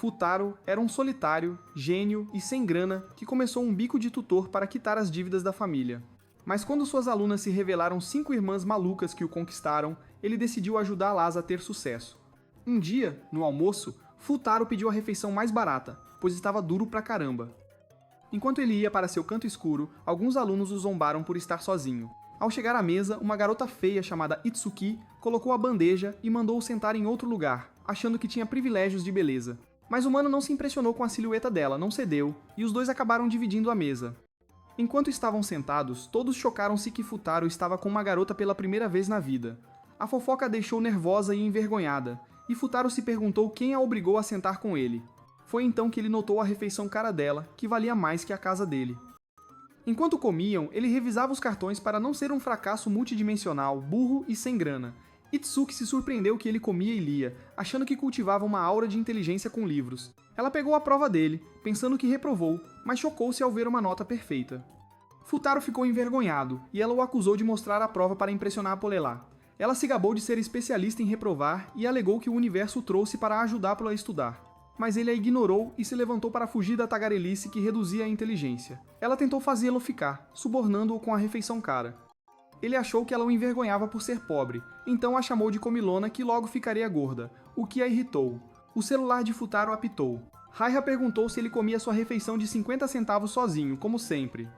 Futaro era um solitário, gênio e sem grana que começou um bico de tutor para quitar as dívidas da família. Mas quando suas alunas se revelaram 5 irmãs malucas que o conquistaram, ele decidiu ajudá-las a ter sucesso. Um dia, no almoço, Futaro pediu a refeição mais barata, pois estava duro pra caramba. Enquanto ele ia para seu canto escuro, alguns alunos o zombaram por estar sozinho. Ao chegar à mesa, uma garota feia chamada Itsuki colocou a bandeja e mandou-o sentar em outro lugar, achando que tinha privilégios de beleza. Mas o mano não se impressionou com a silhueta dela, não cedeu, e os dois acabaram dividindo a mesa. Enquanto estavam sentados, todos chocaram-se que Futaro estava com uma garota pela primeira vez na vida. A fofoca a deixou nervosa e envergonhada, e Futaro se perguntou quem a obrigou a sentar com ele. Foi então que ele notou a refeição cara dela, que valia mais que a casa dele. Enquanto comiam, ele revisava os cartões para não ser um fracasso multidimensional, burro e sem grana. Itsuki se surpreendeu que ele comia e lia, achando que cultivava uma aura de inteligência com livros. Ela pegou a prova dele, pensando que reprovou, mas chocou-se ao ver uma nota perfeita. Futaro ficou envergonhado, e ela o acusou de mostrar a prova para impressionar a Polelá. Ela se gabou de ser especialista em reprovar e alegou que o universo o trouxe para ajudá-lo a estudar. Mas ele a ignorou e se levantou para fugir da tagarelice que reduzia a inteligência. Ela tentou fazê-lo ficar, subornando-o com a refeição cara. Ele achou que ela o envergonhava por ser pobre, então a chamou de comilona que logo ficaria gorda, o que a irritou. O celular de Futaro apitou. Raiha perguntou se ele comia sua refeição de 50 centavos sozinho, como sempre.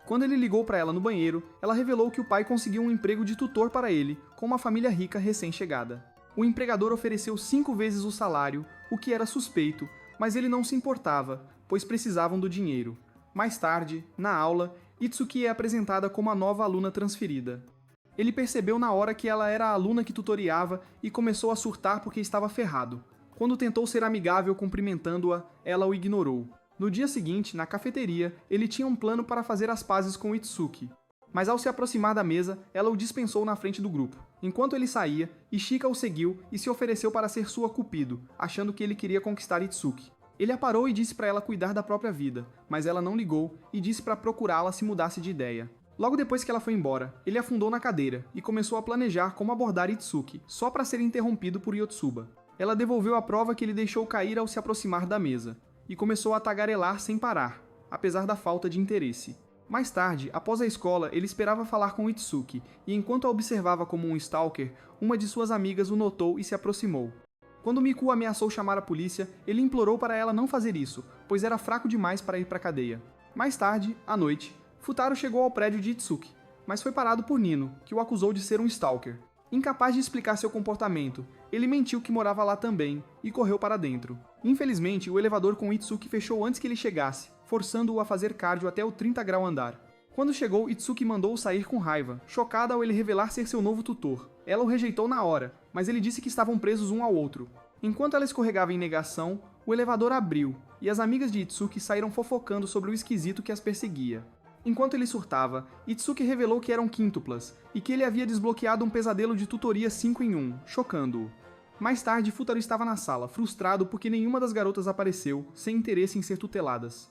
Quando ele ligou para ela no banheiro, ela revelou que o pai conseguiu um emprego de tutor para ele, com uma família rica recém-chegada. O empregador ofereceu 5 vezes o salário, o que era suspeito, mas ele não se importava, pois precisavam do dinheiro. Mais tarde, na aula, Itsuki é apresentada como a nova aluna transferida. Ele percebeu na hora que ela era a aluna que tutoriava e começou a surtar porque estava ferrado. Quando tentou ser amigável cumprimentando-a, ela o ignorou. No dia seguinte, na cafeteria, ele tinha um plano para fazer as pazes com Itsuki. Mas ao se aproximar da mesa, ela o dispensou na frente do grupo. Enquanto ele saía, Ishika o seguiu e se ofereceu para ser sua cupido, achando que ele queria conquistar Itsuki. Ele a parou e disse para ela cuidar da própria vida, mas ela não ligou e disse para procurá-la se mudasse de ideia. Logo depois que ela foi embora, ele afundou na cadeira e começou a planejar como abordar Itsuki, só para ser interrompido por Yotsuba. Ela devolveu a prova que ele deixou cair ao se aproximar da mesa, e começou a tagarelar sem parar, apesar da falta de interesse. Mais tarde, após a escola, ele esperava falar com Itsuki, e enquanto a observava como um stalker, uma de suas amigas o notou e se aproximou. Quando Miku ameaçou chamar a polícia, ele implorou para ela não fazer isso, pois era fraco demais para ir para a cadeia. Mais tarde, à noite, Futaro chegou ao prédio de Itsuki, mas foi parado por Nino, que o acusou de ser um stalker. Incapaz de explicar seu comportamento, ele mentiu que morava lá também e correu para dentro. Infelizmente, o elevador com Itsuki fechou antes que ele chegasse, forçando-o a fazer cardio até o 30º andar. Quando chegou, Itsuki mandou-o sair com raiva, chocada ao ele revelar ser seu novo tutor. Ela o rejeitou na hora, mas ele disse que estavam presos um ao outro. Enquanto ela escorregava em negação, o elevador abriu, e as amigas de Itsuki saíram fofocando sobre o esquisito que as perseguia. Enquanto ele surtava, Itsuki revelou que eram quíntuplas, e que ele havia desbloqueado um pesadelo de tutoria 5 em 1, chocando-o. Mais tarde, Futaro estava na sala, frustrado porque nenhuma das garotas apareceu, sem interesse em ser tuteladas.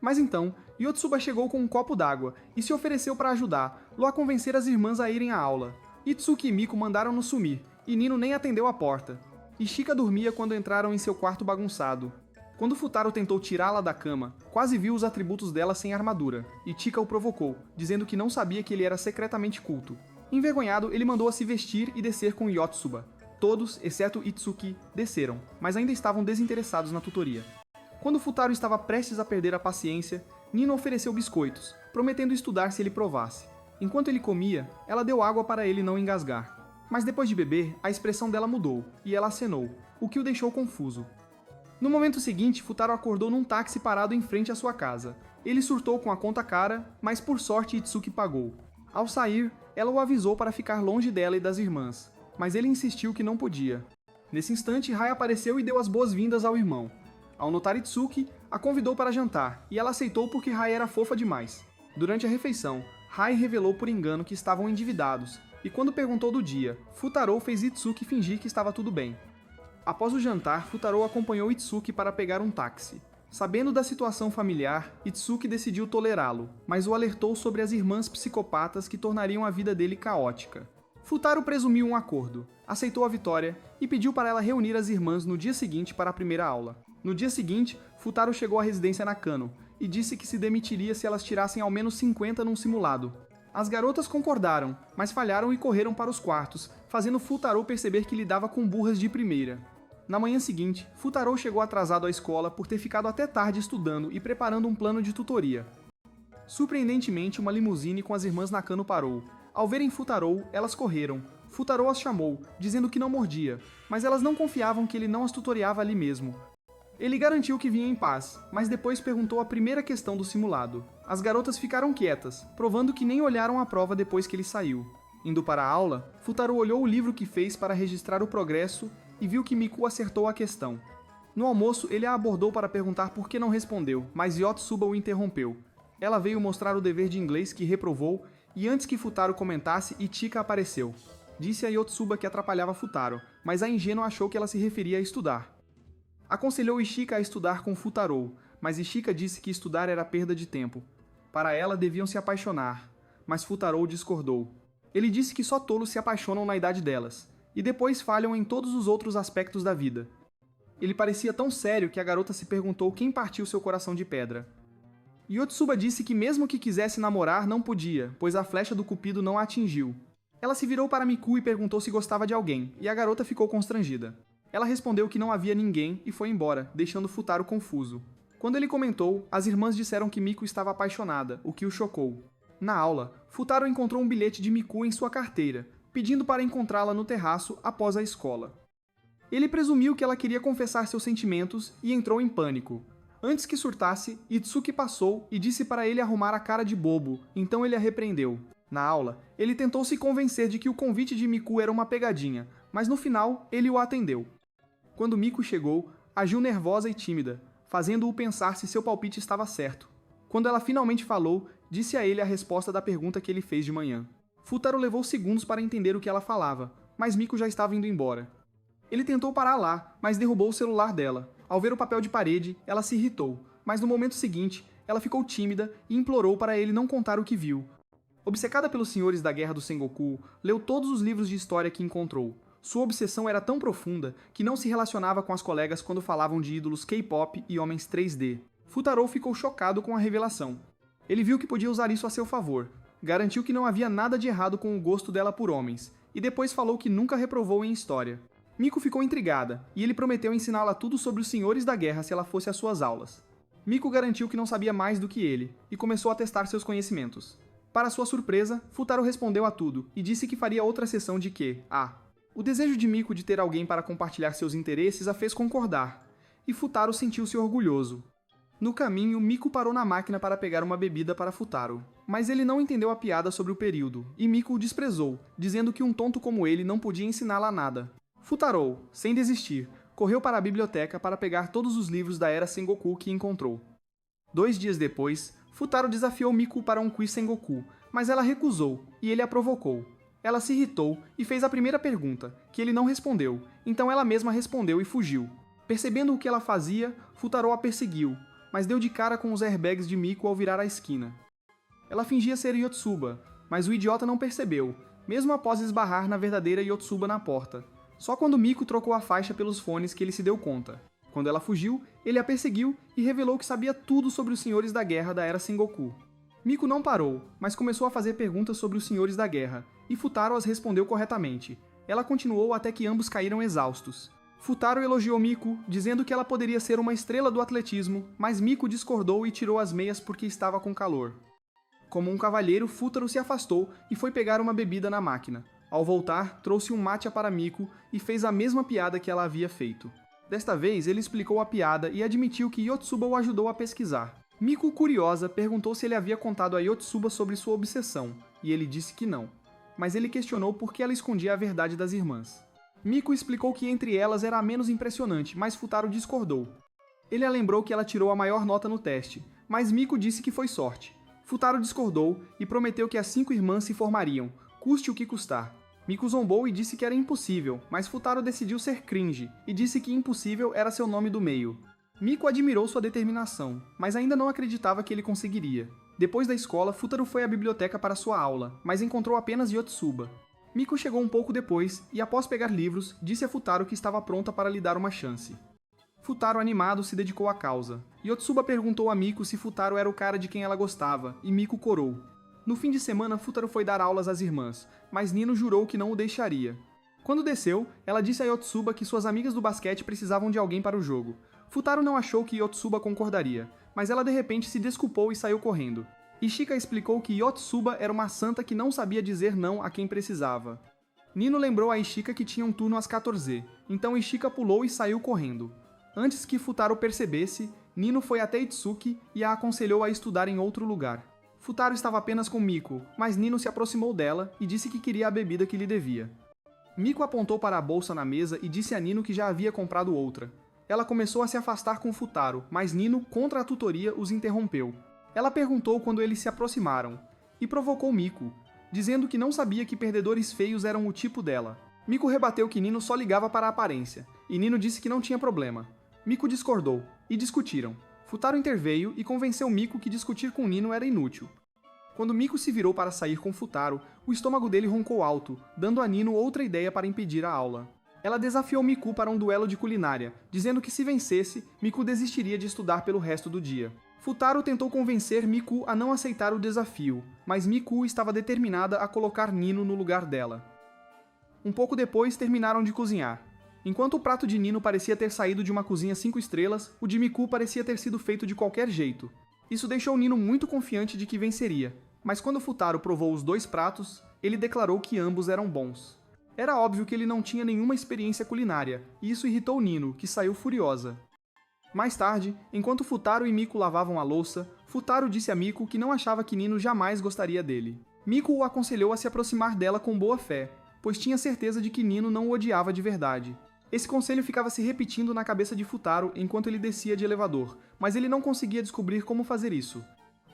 Mas então, Yotsuba chegou com um copo d'água e se ofereceu para ajudá-lo a convencer as irmãs a irem à aula. Itsuki e Miku mandaram-no sumir, e Nino nem atendeu a porta. Ishika dormia quando entraram em seu quarto bagunçado. Quando Futaro tentou tirá-la da cama, quase viu os atributos dela sem armadura, e Chika o provocou, dizendo que não sabia que ele era secretamente culto. Envergonhado, ele mandou-a se vestir e descer com Yotsuba. Todos, exceto Itsuki, desceram, mas ainda estavam desinteressados na tutoria. Quando Futaro estava prestes a perder a paciência, Nino ofereceu biscoitos, prometendo estudar se ele provasse. Enquanto ele comia, ela deu água para ele não engasgar. Mas depois de beber, a expressão dela mudou, e ela acenou, o que o deixou confuso. No momento seguinte, Futaro acordou num táxi parado em frente à sua casa. Ele surtou com a conta cara, mas por sorte Itsuki pagou. Ao sair, ela o avisou para ficar longe dela e das irmãs, mas ele insistiu que não podia. Nesse instante, Rai apareceu e deu as boas-vindas ao irmão. Ao notar Itsuki, a convidou para jantar, e ela aceitou porque Rai era fofa demais. Durante a refeição, Rai revelou por engano que estavam endividados, e quando perguntou do dia, Futaro fez Itsuki fingir que estava tudo bem. Após o jantar, Futaro acompanhou Itsuki para pegar um táxi. Sabendo da situação familiar, Itsuki decidiu tolerá-lo, mas o alertou sobre as irmãs psicopatas que tornariam a vida dele caótica. Futaro presumiu um acordo, aceitou a vitória e pediu para ela reunir as irmãs no dia seguinte para a primeira aula. No dia seguinte, Futaro chegou à residência Nakano e disse que se demitiria se elas tirassem ao menos 50 num simulado. As garotas concordaram, mas falharam e correram para os quartos, fazendo Futaro perceber que lidava com burras de primeira. Na manhã seguinte, Futaro chegou atrasado à escola por ter ficado até tarde estudando e preparando um plano de tutoria. Surpreendentemente, uma limusine com as irmãs Nakano parou. Ao verem Futaro, elas correram. Futaro as chamou, dizendo que não mordia, mas elas não confiavam que ele não as tutoriava ali mesmo. Ele garantiu que vinha em paz, mas depois perguntou a primeira questão do simulado. As garotas ficaram quietas, provando que nem olharam a prova depois que ele saiu. Indo para a aula, Futaro olhou o livro que fez para registrar o progresso e viu que Miku acertou a questão. No almoço, ele a abordou para perguntar por que não respondeu, mas Yotsuba o interrompeu. Ela veio mostrar o dever de inglês que reprovou e antes que Futaro comentasse, Ichika apareceu. Disse a Yotsuba que atrapalhava Futaro, mas a ingênua achou que ela se referia a estudar. Aconselhou Ichika a estudar com Futaro, mas Ichika disse que estudar era perda de tempo. Para ela, deviam se apaixonar, mas Futaro discordou. Ele disse que só tolos se apaixonam na idade delas, e depois falham em todos os outros aspectos da vida. Ele parecia tão sério que a garota se perguntou quem partiu seu coração de pedra. Yotsuba disse que mesmo que quisesse namorar, não podia, pois a flecha do cupido não a atingiu. Ela se virou para Miku e perguntou se gostava de alguém, e a garota ficou constrangida. Ela respondeu que não havia ninguém e foi embora, deixando Futaro confuso. Quando ele comentou, as irmãs disseram que Miku estava apaixonada, o que o chocou. Na aula, Futaro encontrou um bilhete de Miku em sua carteira, pedindo para encontrá-la no terraço após a escola. Ele presumiu que ela queria confessar seus sentimentos e entrou em pânico. Antes que surtasse, Itsuki passou e disse para ele arrumar a cara de bobo, então ele a repreendeu. Na aula, ele tentou se convencer de que o convite de Miku era uma pegadinha, mas no final, ele o atendeu. Quando Miku chegou, agiu nervosa e tímida, fazendo-o pensar se seu palpite estava certo. Quando ela finalmente falou, disse a ele a resposta da pergunta que ele fez de manhã. Futaro levou segundos para entender o que ela falava, mas Miku já estava indo embora. Ele tentou parar lá, mas derrubou o celular dela. Ao ver o papel de parede, ela se irritou, mas no momento seguinte, ela ficou tímida e implorou para ele não contar o que viu. Obcecada pelos senhores da Guerra do Sengoku, leu todos os livros de história que encontrou. Sua obsessão era tão profunda que não se relacionava com as colegas quando falavam de ídolos K-pop e homens 3D. Futaro ficou chocado com a revelação. Ele viu que podia usar isso a seu favor. Garantiu que não havia nada de errado com o gosto dela por homens, e depois falou que nunca reprovou em história. Miku ficou intrigada, e ele prometeu ensiná-la tudo sobre os senhores da guerra se ela fosse às suas aulas. Miku garantiu que não sabia mais do que ele, e começou a testar seus conhecimentos. Para sua surpresa, Futaro respondeu a tudo, e disse que faria outra sessão de que, o desejo de Miku de ter alguém para compartilhar seus interesses a fez concordar, e Futaro sentiu-se orgulhoso. No caminho, Miku parou na máquina para pegar uma bebida para Futaro, mas ele não entendeu a piada sobre o período, e Miku o desprezou, dizendo que um tonto como ele não podia ensiná-la nada. Futaro, sem desistir, correu para a biblioteca para pegar todos os livros da Era Sengoku que encontrou. 2 dias depois, Futaro desafiou Miku para um quiz Sengoku, mas ela recusou, e ele a provocou. Ela se irritou e fez a primeira pergunta, que ele não respondeu, então ela mesma respondeu e fugiu. Percebendo o que ela fazia, Futaro a perseguiu, mas deu de cara com os airbags de Miku ao virar a esquina. Ela fingia ser Yotsuba, mas o idiota não percebeu, mesmo após esbarrar na verdadeira Yotsuba na porta. Só quando Miku trocou a faixa pelos fones que ele se deu conta. Quando ela fugiu, ele a perseguiu e revelou que sabia tudo sobre os senhores da guerra da Era Sengoku. Miku não parou, mas começou a fazer perguntas sobre os senhores da guerra, e Futaro as respondeu corretamente. Ela continuou até que ambos caíram exaustos. Futaro elogiou Miku, dizendo que ela poderia ser uma estrela do atletismo, mas Miku discordou e tirou as meias porque estava com calor. Como um cavalheiro, Futaro se afastou e foi pegar uma bebida na máquina. Ao voltar, trouxe um matcha para Miku e fez a mesma piada que ela havia feito. Desta vez, ele explicou a piada e admitiu que Yotsuba o ajudou a pesquisar. Miku, curiosa, perguntou se ele havia contado a Yotsuba sobre sua obsessão, e ele disse que não. Mas ele questionou por que ela escondia a verdade das irmãs. Miku explicou que entre elas era a menos impressionante, mas Futaro discordou. Ele a lembrou que ela tirou a maior nota no teste, mas Miku disse que foi sorte. Futaro discordou e prometeu que as 5 irmãs se formariam, custe o que custar. Miku zombou e disse que era impossível, mas Futaro decidiu ser cringe e disse que impossível era seu nome do meio. Miku admirou sua determinação, mas ainda não acreditava que ele conseguiria. Depois da escola, Futaro foi à biblioteca para sua aula, mas encontrou apenas Yotsuba. Miko chegou um pouco depois e, após pegar livros, disse a Futaro que estava pronta para lhe dar uma chance. Futaro, animado, se dedicou à causa. Yotsuba perguntou a Miko se Futaro era o cara de quem ela gostava, e Miko corou. No fim de semana, Futaro foi dar aulas às irmãs, mas Nino jurou que não o deixaria. Quando desceu, ela disse a Yotsuba que suas amigas do basquete precisavam de alguém para o jogo. Futaro não achou que Yotsuba concordaria, mas ela de repente se desculpou e saiu correndo. Ishika explicou que Yotsuba era uma santa que não sabia dizer não a quem precisava. Nino lembrou a Ishika que tinha um turno às 14, então Ishika pulou e saiu correndo. Antes que Futaro percebesse, Nino foi até Itsuki e a aconselhou a estudar em outro lugar. Futaro estava apenas com Miko, mas Nino se aproximou dela e disse que queria a bebida que lhe devia. Miko apontou para a bolsa na mesa e disse a Nino que já havia comprado outra. Ela começou a se afastar com Futaro, mas Nino, contra a tutoria, os interrompeu. Ela perguntou quando eles se aproximaram, e provocou Miko, dizendo que não sabia que perdedores feios eram o tipo dela. Miko rebateu que Nino só ligava para a aparência, e Nino disse que não tinha problema. Miko discordou, e discutiram. Futaro interveio e convenceu Miko que discutir com Nino era inútil. Quando Miko se virou para sair com Futaro, o estômago dele roncou alto, dando a Nino outra ideia para impedir a aula. Ela desafiou Miku para um duelo de culinária, dizendo que se vencesse, Miku desistiria de estudar pelo resto do dia. Futaro tentou convencer Miku a não aceitar o desafio, mas Miku estava determinada a colocar Nino no lugar dela. Um pouco depois, terminaram de cozinhar. Enquanto o prato de Nino parecia ter saído de uma cozinha 5 estrelas, o de Miku parecia ter sido feito de qualquer jeito. Isso deixou Nino muito confiante de que venceria, mas quando Futaro provou os 2 pratos, ele declarou que ambos eram bons. Era óbvio que ele não tinha nenhuma experiência culinária, e isso irritou Nino, que saiu furiosa. Mais tarde, enquanto Futaro e Miko lavavam a louça, Futaro disse a Miko que não achava que Nino jamais gostaria dele. Miko o aconselhou a se aproximar dela com boa fé, pois tinha certeza de que Nino não o odiava de verdade. Esse conselho ficava se repetindo na cabeça de Futaro enquanto ele descia de elevador, mas ele não conseguia descobrir como fazer isso.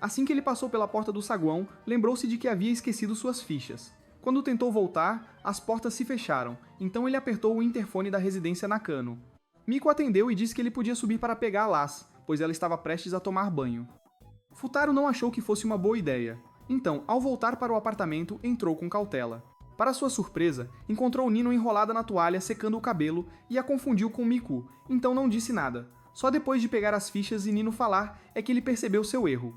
Assim que ele passou pela porta do saguão, lembrou-se de que havia esquecido suas fichas. Quando tentou voltar, as portas se fecharam, então ele apertou o interfone da residência Nakano. Miko atendeu e disse que ele podia subir para pegar a Lass, pois ela estava prestes a tomar banho. Futaro não achou que fosse uma boa ideia. Então, ao voltar para o apartamento, entrou com cautela. Para sua surpresa, encontrou Nino enrolada na toalha secando o cabelo e a confundiu com Miku, então não disse nada. Só depois de pegar as fichas e Nino falar é que ele percebeu seu erro.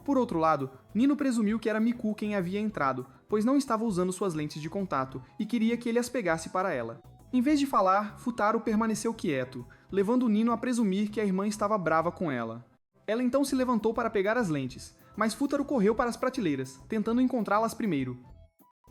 Por outro lado, Nino presumiu que era Miku quem havia entrado, pois não estava usando suas lentes de contato e queria que ele as pegasse para ela. Em vez de falar, Futaro permaneceu quieto, levando Nino a presumir que a irmã estava brava com ela. Ela então se levantou para pegar as lentes, mas Futaro correu para as prateleiras, tentando encontrá-las primeiro.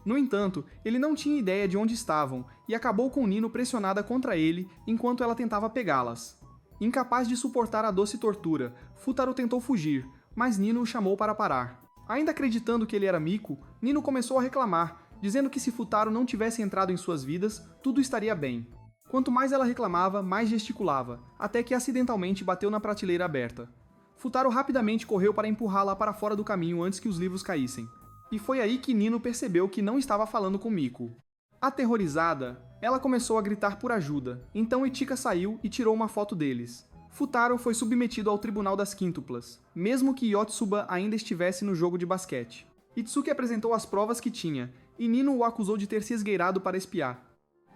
No entanto, ele não tinha ideia de onde estavam e acabou com Nino pressionada contra ele enquanto ela tentava pegá-las. Incapaz de suportar a doce tortura, Futaro tentou fugir, mas Nino o chamou para parar. Ainda acreditando que ele era Miko, Nino começou a reclamar, dizendo que se Futaro não tivesse entrado em suas vidas, tudo estaria bem. Quanto mais ela reclamava, mais gesticulava, até que acidentalmente bateu na prateleira aberta. Futaro rapidamente correu para empurrá-la para fora do caminho antes que os livros caíssem. E foi aí que Nino percebeu que não estava falando com Miko. Aterrorizada, ela começou a gritar por ajuda, então Ichika saiu e tirou uma foto deles. Futaro foi submetido ao Tribunal das Quíntuplas, mesmo que Yotsuba ainda estivesse no jogo de basquete. Itsuki apresentou as provas que tinha, e Nino o acusou de ter se esgueirado para espiar.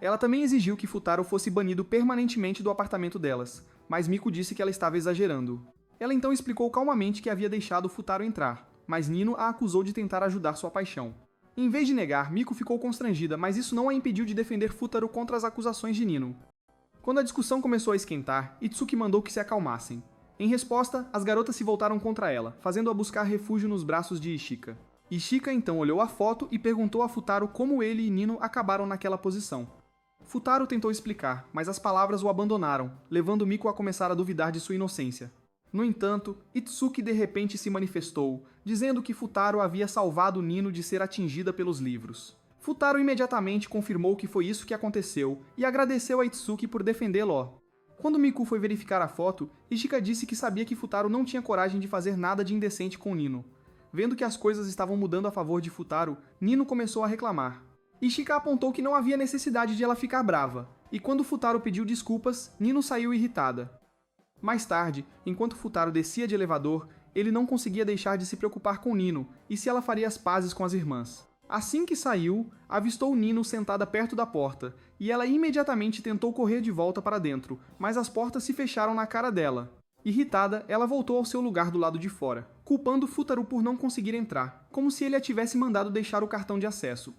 Ela também exigiu que Futaro fosse banido permanentemente do apartamento delas, mas Miko disse que ela estava exagerando. Ela então explicou calmamente que havia deixado Futaro entrar, mas Nino a acusou de tentar ajudar sua paixão. Em vez de negar, Miko ficou constrangida, mas isso não a impediu de defender Futaro contra as acusações de Nino. Quando a discussão começou a esquentar, Itsuki mandou que se acalmassem. Em resposta, as garotas se voltaram contra ela, fazendo-a buscar refúgio nos braços de Ishika. Ishika então olhou a foto e perguntou a Futaro como ele e Nino acabaram naquela posição. Futaro tentou explicar, mas as palavras o abandonaram, levando Miko a começar a duvidar de sua inocência. No entanto, Itsuki de repente se manifestou, dizendo que Futaro havia salvado Nino de ser atingida pelos livros. Futaro imediatamente confirmou que foi isso que aconteceu e agradeceu a Itsuki por defendê-lo. Quando Miku foi verificar a foto, Ishika disse que sabia que Futaro não tinha coragem de fazer nada de indecente com Nino. Vendo que as coisas estavam mudando a favor de Futaro, Nino começou a reclamar. Ishika apontou que não havia necessidade de ela ficar brava, e quando Futaro pediu desculpas, Nino saiu irritada. Mais tarde, enquanto Futaro descia de elevador, ele não conseguia deixar de se preocupar com Nino e se ela faria as pazes com as irmãs. Assim que saiu, avistou Nino sentada perto da porta, e ela imediatamente tentou correr de volta para dentro, mas as portas se fecharam na cara dela. Irritada, ela voltou ao seu lugar do lado de fora, culpando Futaro por não conseguir entrar, como se ele a tivesse mandado deixar o cartão de acesso.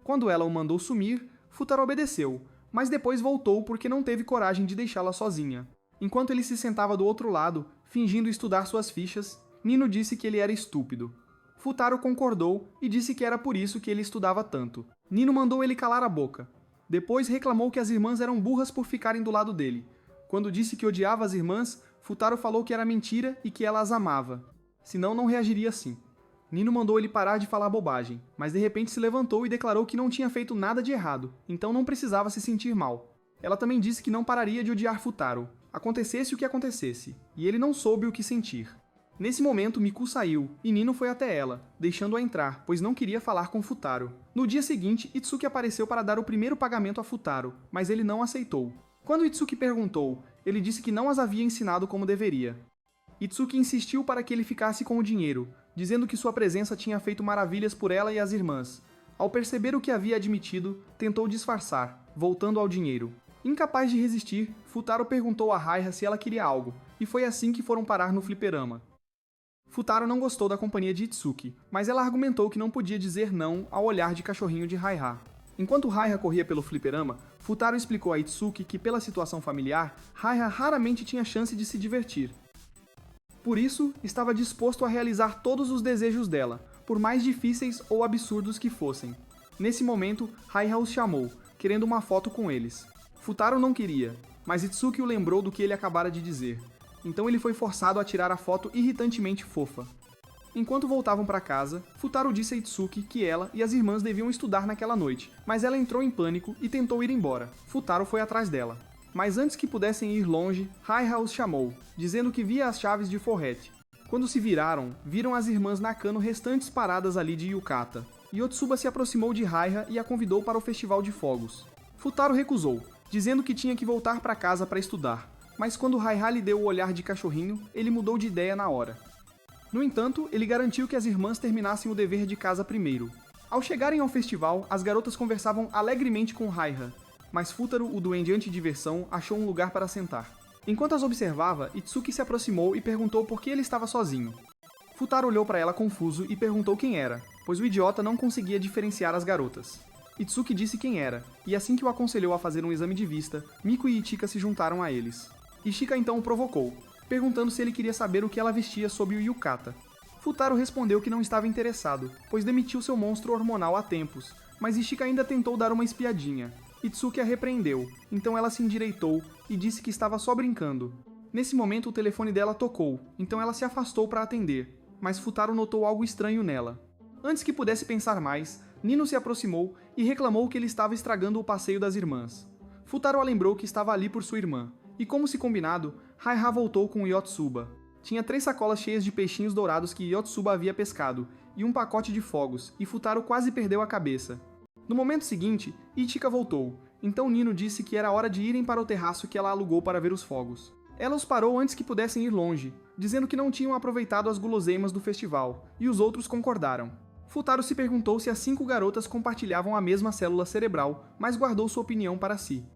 Quando ela o mandou sumir, Futaro obedeceu, mas depois voltou porque não teve coragem de deixá-la sozinha. Enquanto ele se sentava do outro lado, fingindo estudar suas fichas, Nino disse que ele era estúpido. Futaro concordou e disse que era por isso que ele estudava tanto. Nino mandou ele calar a boca. Depois reclamou que as irmãs eram burras por ficarem do lado dele. Quando disse que odiava as irmãs, Futaro falou que era mentira e que ela as amava. Senão não reagiria assim. Nino mandou ele parar de falar bobagem, mas de repente se levantou e declarou que não tinha feito nada de errado, então não precisava se sentir mal. Ela também disse que não pararia de odiar Futaro, acontecesse o que acontecesse, e ele não soube o que sentir. Nesse momento, Miku saiu, e Nino foi até ela, deixando-a entrar, pois não queria falar com Futaro. No dia seguinte, Itsuki apareceu para dar o primeiro pagamento a Futaro, mas ele não aceitou. Quando Itsuki perguntou, ele disse que não as havia ensinado como deveria. Itsuki insistiu para que ele ficasse com o dinheiro, dizendo que sua presença tinha feito maravilhas por ela e as irmãs. Ao perceber o que havia admitido, tentou disfarçar, voltando ao dinheiro. Incapaz de resistir, Futaro perguntou a Raiha se ela queria algo, e foi assim que foram parar no fliperama. Futaro não gostou da companhia de Itsuki, mas ela argumentou que não podia dizer não ao olhar de cachorrinho de Raiha. Enquanto Raiha corria pelo fliperama, Futaro explicou a Itsuki que, pela situação familiar, Raiha raramente tinha chance de se divertir. Por isso, estava disposto a realizar todos os desejos dela, por mais difíceis ou absurdos que fossem. Nesse momento, Raiha os chamou, querendo uma foto com eles. Futaro não queria, mas Itsuki o lembrou do que ele acabara de dizer. Então ele foi forçado a tirar a foto irritantemente fofa. Enquanto voltavam para casa, Futaro disse a Itsuki que ela e as irmãs deviam estudar naquela noite, mas ela entrou em pânico e tentou ir embora. Futaro foi atrás dela. Mas antes que pudessem ir longe, Raiha os chamou, dizendo que via as chaves de forrete. Quando se viraram, viram as irmãs Nakano restantes paradas ali de yukata. Yotsuba se aproximou de Raiha e a convidou para o festival de fogos. Futaro recusou, dizendo que tinha que voltar para casa para estudar. Mas quando Raiha lhe deu o olhar de cachorrinho, ele mudou de ideia na hora. No entanto, ele garantiu que as irmãs terminassem o dever de casa primeiro. Ao chegarem ao festival, as garotas conversavam alegremente com Raiha, mas Futaro, o duende anti-diversão, achou um lugar para sentar. Enquanto as observava, Itsuki se aproximou e perguntou por que ele estava sozinho. Futaro olhou para ela confuso e perguntou quem era, pois o idiota não conseguia diferenciar as garotas. Itsuki disse quem era, e assim que o aconselhou a fazer um exame de vista, Miku e Ichika se juntaram a eles. Ichika então o provocou, perguntando se ele queria saber o que ela vestia sob o yukata. Futaro respondeu que não estava interessado, pois demitiu seu monstro hormonal há tempos, mas Ichika ainda tentou dar uma espiadinha. Itsuki a repreendeu, então ela se endireitou e disse que estava só brincando. Nesse momento o telefone dela tocou, então ela se afastou para atender, mas Futaro notou algo estranho nela. Antes que pudesse pensar mais, Nino se aproximou e reclamou que ele estava estragando o passeio das irmãs. Futaro a lembrou que estava ali por sua irmã, e como se combinado, Raiha voltou com Yotsuba. Tinha 3 sacolas cheias de peixinhos dourados que Yotsuba havia pescado, e um pacote de fogos, e Futaro quase perdeu a cabeça. No momento seguinte, Ichika voltou, então Nino disse que era hora de irem para o terraço que ela alugou para ver os fogos. Ela os parou antes que pudessem ir longe, dizendo que não tinham aproveitado as guloseimas do festival, e os outros concordaram. Futaro se perguntou se as 5 garotas compartilhavam a mesma célula cerebral, mas guardou sua opinião para si.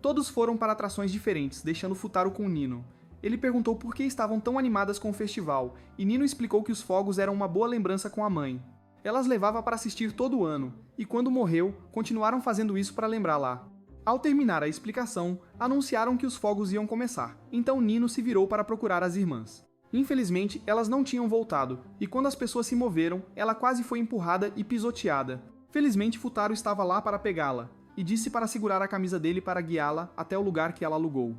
Todos foram para atrações diferentes, deixando Futaro com Nino. Ele perguntou por que estavam tão animadas com o festival, e Nino explicou que os fogos eram uma boa lembrança com a mãe. Ela as levava para assistir todo ano, e quando morreu, continuaram fazendo isso para lembrá-la. Ao terminar a explicação, anunciaram que os fogos iam começar, então Nino se virou para procurar as irmãs. Infelizmente, elas não tinham voltado, e quando as pessoas se moveram, ela quase foi empurrada e pisoteada. Felizmente, Futaro estava lá para pegá-la, e disse para segurar a camisa dele para guiá-la até o lugar que ela alugou.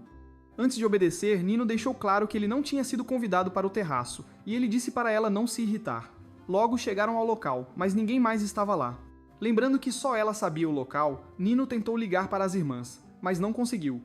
Antes de obedecer, Nino deixou claro que ele não tinha sido convidado para o terraço, e ele disse para ela não se irritar. Logo chegaram ao local, mas ninguém mais estava lá. Lembrando que só ela sabia o local, Nino tentou ligar para as irmãs, mas não conseguiu.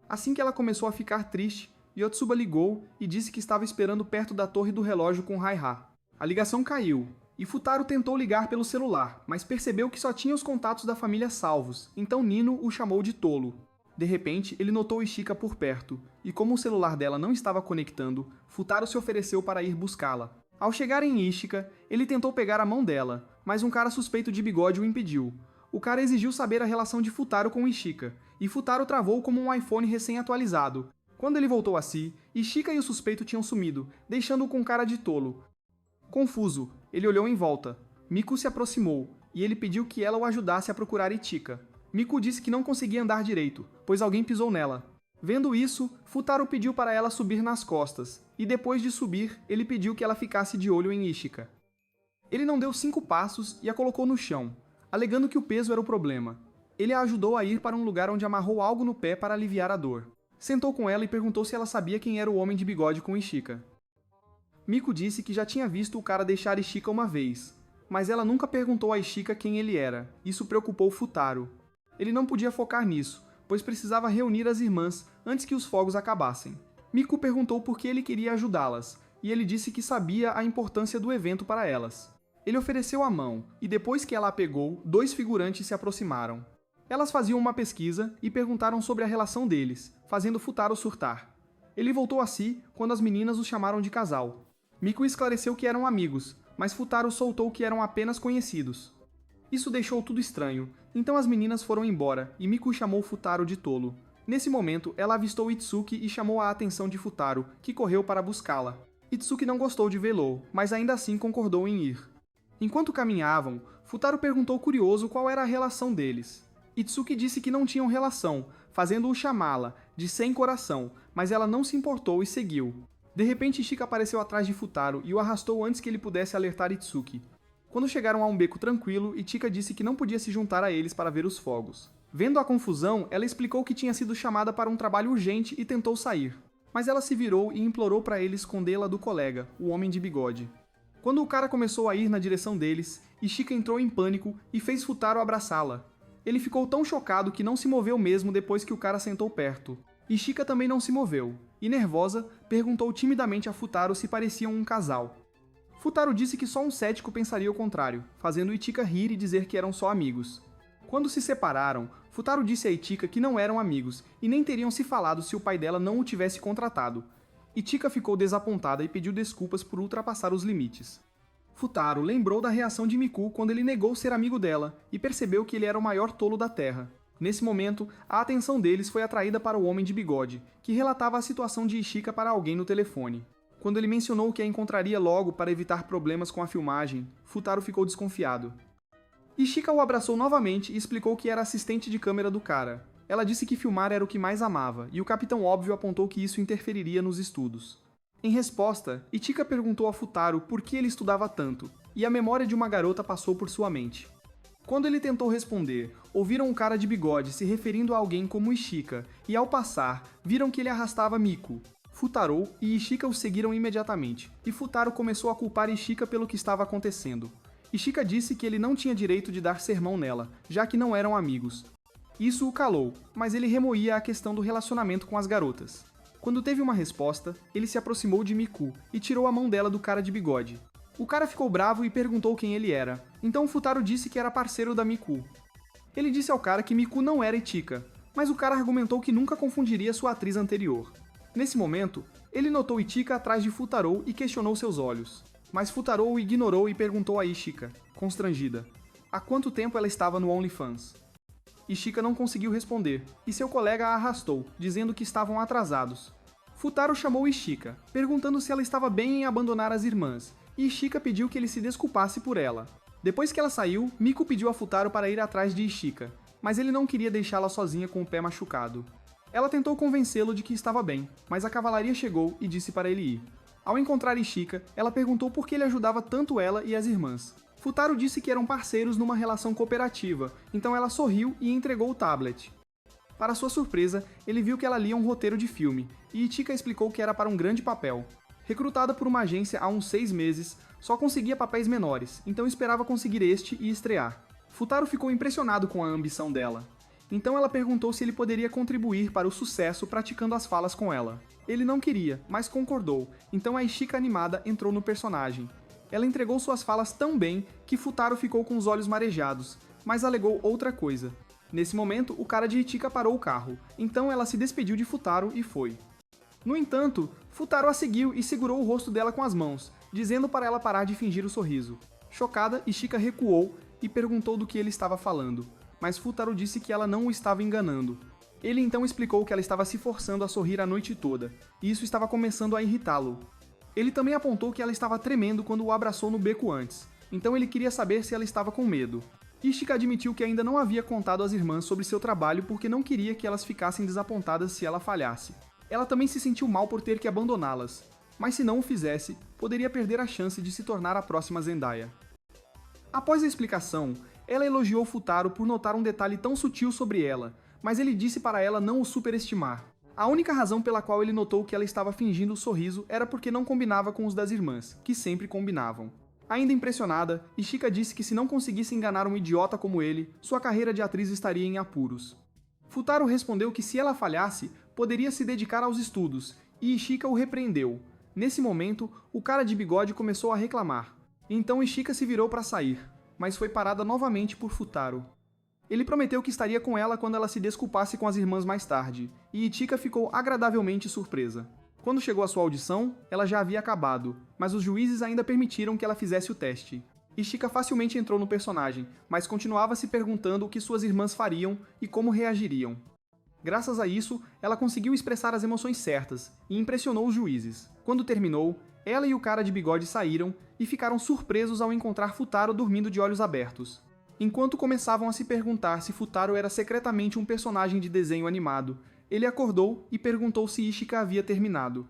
Assim que ela começou a ficar triste, Yotsuba ligou e disse que estava esperando perto da torre do relógio com Raiha. A ligação caiu, e Futaro tentou ligar pelo celular, mas percebeu que só tinha os contatos da família salvos, então Nino o chamou de tolo. De repente, ele notou Ichika por perto, e como o celular dela não estava conectando, Futaro se ofereceu para ir buscá-la. Ao chegar em Ichika, ele tentou pegar a mão dela, mas um cara suspeito de bigode o impediu. O cara exigiu saber a relação de Futaro com Ishika, e Futaro travou como um iPhone recém-atualizado. Quando ele voltou a si, Ishika e o suspeito tinham sumido, deixando-o com cara de tolo. Confuso, ele olhou em volta. Miku se aproximou, e ele pediu que ela o ajudasse a procurar Ichika. Miku disse que não conseguia andar direito, pois alguém pisou nela. Vendo isso, Futaro pediu para ela subir nas costas, e depois de subir, ele pediu que ela ficasse de olho em Ishika. Ele não deu 5 passos e a colocou no chão, alegando que o peso era o problema. Ele a ajudou a ir para um lugar onde amarrou algo no pé para aliviar a dor. Sentou com ela e perguntou se ela sabia quem era o homem de bigode com Ishika. Miku disse que já tinha visto o cara deixar Ishika uma vez, mas ela nunca perguntou a Ishika quem ele era. Isso preocupou Futaro. Ele não podia focar nisso, pois precisava reunir as irmãs antes que os fogos acabassem. Miku perguntou por que ele queria ajudá-las, e ele disse que sabia a importância do evento para elas. Ele ofereceu a mão, e depois que ela a pegou, 2 figurantes se aproximaram. Elas faziam uma pesquisa e perguntaram sobre a relação deles, fazendo Futaro surtar. Ele voltou a si quando as meninas os chamaram de casal. Miku esclareceu que eram amigos, mas Futaro soltou que eram apenas conhecidos. Isso deixou tudo estranho, então as meninas foram embora e Miku chamou Futaro de tolo. Nesse momento, ela avistou Itsuki e chamou a atenção de Futaro, que correu para buscá-la. Itsuki não gostou de vê-lo, mas ainda assim concordou em ir. Enquanto caminhavam, Futaro perguntou curioso qual era a relação deles. Itsuki disse que não tinham relação, fazendo-o chamá-la de sem coração, mas ela não se importou e seguiu. De repente, Ishika apareceu atrás de Futaro e o arrastou antes que ele pudesse alertar Itsuki. Quando chegaram a um beco tranquilo, Ichika disse que não podia se juntar a eles para ver os fogos. Vendo a confusão, ela explicou que tinha sido chamada para um trabalho urgente e tentou sair. Mas ela se virou e implorou para ele escondê-la do colega, o homem de bigode. Quando o cara começou a ir na direção deles, Ishika entrou em pânico e fez Futaro abraçá-la. Ele ficou tão chocado que não se moveu mesmo depois que o cara sentou perto. Ishika também não se moveu, e nervosa, perguntou timidamente a Futaro se pareciam um casal. Futaro disse que só um cético pensaria o contrário, fazendo Ichika rir e dizer que eram só amigos. Quando se separaram, Futaro disse a Ichika que não eram amigos e nem teriam se falado se o pai dela não o tivesse contratado. Ichika ficou desapontada e pediu desculpas por ultrapassar os limites. Futaro lembrou da reação de Miku quando ele negou ser amigo dela e percebeu que ele era o maior tolo da Terra. Nesse momento, a atenção deles foi atraída para o homem de bigode, que relatava a situação de Ichika para alguém no telefone. Quando ele mencionou que a encontraria logo para evitar problemas com a filmagem, Futaro ficou desconfiado. Ichika o abraçou novamente e explicou que era assistente de câmera do cara. Ela disse que filmar era o que mais amava, e o Capitão Óbvio apontou que isso interferiria nos estudos. Em resposta, Ichika perguntou a Futaro por que ele estudava tanto, e a memória de uma garota passou por sua mente. Quando ele tentou responder, ouviram um cara de bigode se referindo a alguém como Ichika, e ao passar, viram que ele arrastava Miku. Futaro e Ichika o seguiram imediatamente, e Futaro começou a culpar Ichika pelo que estava acontecendo. Ichika disse que ele não tinha direito de dar sermão nela, já que não eram amigos. Isso o calou, mas ele remoía a questão do relacionamento com as garotas. Quando teve uma resposta, ele se aproximou de Miku e tirou a mão dela do cara de bigode. O cara ficou bravo e perguntou quem ele era, então Futaro disse que era parceiro da Miku. Ele disse ao cara que Miku não era Ichika, mas o cara argumentou que nunca confundiria sua atriz anterior. Nesse momento, ele notou Ichika atrás de Futaro e questionou seus olhos. Mas Futaro o ignorou e perguntou a Ichika, constrangida, há quanto tempo ela estava no OnlyFans. Ichika não conseguiu responder, e seu colega a arrastou, dizendo que estavam atrasados. Futaro chamou Ichika, perguntando se ela estava bem em abandonar as irmãs, e Ichika pediu que ele se desculpasse por ela. Depois que ela saiu, Miku pediu a Futaro para ir atrás de Ichika, mas ele não queria deixá-la sozinha com o pé machucado. Ela tentou convencê-lo de que estava bem, mas a cavalaria chegou e disse para ele ir. Ao encontrar Ichika, ela perguntou por que ele ajudava tanto ela e as irmãs. Futaro disse que eram parceiros numa relação cooperativa, então ela sorriu e entregou o tablet. Para sua surpresa, ele viu que ela lia um roteiro de filme, e Ichika explicou que era para um grande papel. Recrutada por uma agência há uns 6 meses, só conseguia papéis menores, então esperava conseguir este e estrear. Futaro ficou impressionado com a ambição dela. Então ela perguntou se ele poderia contribuir para o sucesso praticando as falas com ela. Ele não queria, mas concordou, então a Ichika animada entrou no personagem. Ela entregou suas falas tão bem que Futaro ficou com os olhos marejados, mas alegou outra coisa. Nesse momento, o cara de Ichika parou o carro, então ela se despediu de Futaro e foi. No entanto, Futaro a seguiu e segurou o rosto dela com as mãos, dizendo para ela parar de fingir o sorriso. Chocada, Ishika recuou e perguntou do que ele estava falando, mas Futaro disse que ela não o estava enganando. Ele então explicou que ela estava se forçando a sorrir a noite toda, e isso estava começando a irritá-lo. Ele também apontou que ela estava tremendo quando o abraçou no beco antes, então ele queria saber se ela estava com medo. Ishika admitiu que ainda não havia contado às irmãs sobre seu trabalho porque não queria que elas ficassem desapontadas se ela falhasse. Ela também se sentiu mal por ter que abandoná-las, mas se não o fizesse, poderia perder a chance de se tornar a próxima Zendaya. Após a explicação, ela elogiou Futaro por notar um detalhe tão sutil sobre ela, mas ele disse para ela não o superestimar. A única razão pela qual ele notou que ela estava fingindo o sorriso era porque não combinava com os das irmãs, que sempre combinavam. Ainda impressionada, Ishika disse que se não conseguisse enganar um idiota como ele, sua carreira de atriz estaria em apuros. Futaro respondeu que se ela falhasse, poderia se dedicar aos estudos, e Ishika o repreendeu. Nesse momento, o cara de bigode começou a reclamar. Então Ishika se virou para sair, mas foi parada novamente por Futaro. Ele prometeu que estaria com ela quando ela se desculpasse com as irmãs mais tarde, e Ichika ficou agradavelmente surpresa. Quando chegou a sua audição, ela já havia acabado, mas os juízes ainda permitiram que ela fizesse o teste. Ichika facilmente entrou no personagem, mas continuava se perguntando o que suas irmãs fariam e como reagiriam. Graças a isso, ela conseguiu expressar as emoções certas e impressionou os juízes. Quando terminou, ela e o cara de bigode saíram e ficaram surpresos ao encontrar Futaro dormindo de olhos abertos. Enquanto começavam a se perguntar se Futaro era secretamente um personagem de desenho animado, ele acordou e perguntou se Ishika havia terminado.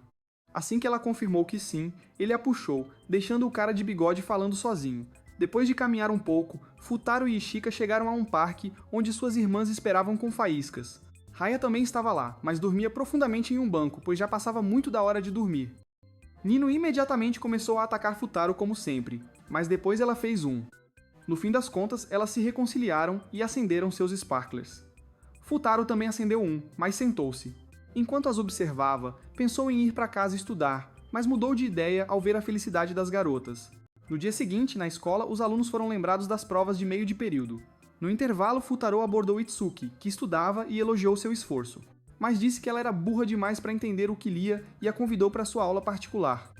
Assim que ela confirmou que sim, ele a puxou, deixando o cara de bigode falando sozinho. Depois de caminhar um pouco, Futaro e Ishika chegaram a um parque onde suas irmãs esperavam com faíscas. Raya também estava lá, mas dormia profundamente em um banco, pois já passava muito da hora de dormir. Nino imediatamente começou a atacar Futaro como sempre, mas depois ela fez um. No fim das contas, elas se reconciliaram e acenderam seus sparklers. Futaro também acendeu um, mas sentou-se. Enquanto as observava, pensou em ir para casa estudar, mas mudou de ideia ao ver a felicidade das garotas. No dia seguinte, na escola, os alunos foram lembrados das provas de meio de período. No intervalo, Futaro abordou Itsuki, que estudava e elogiou seu esforço, mas disse que ela era burra demais para entender o que lia e a convidou para sua aula particular.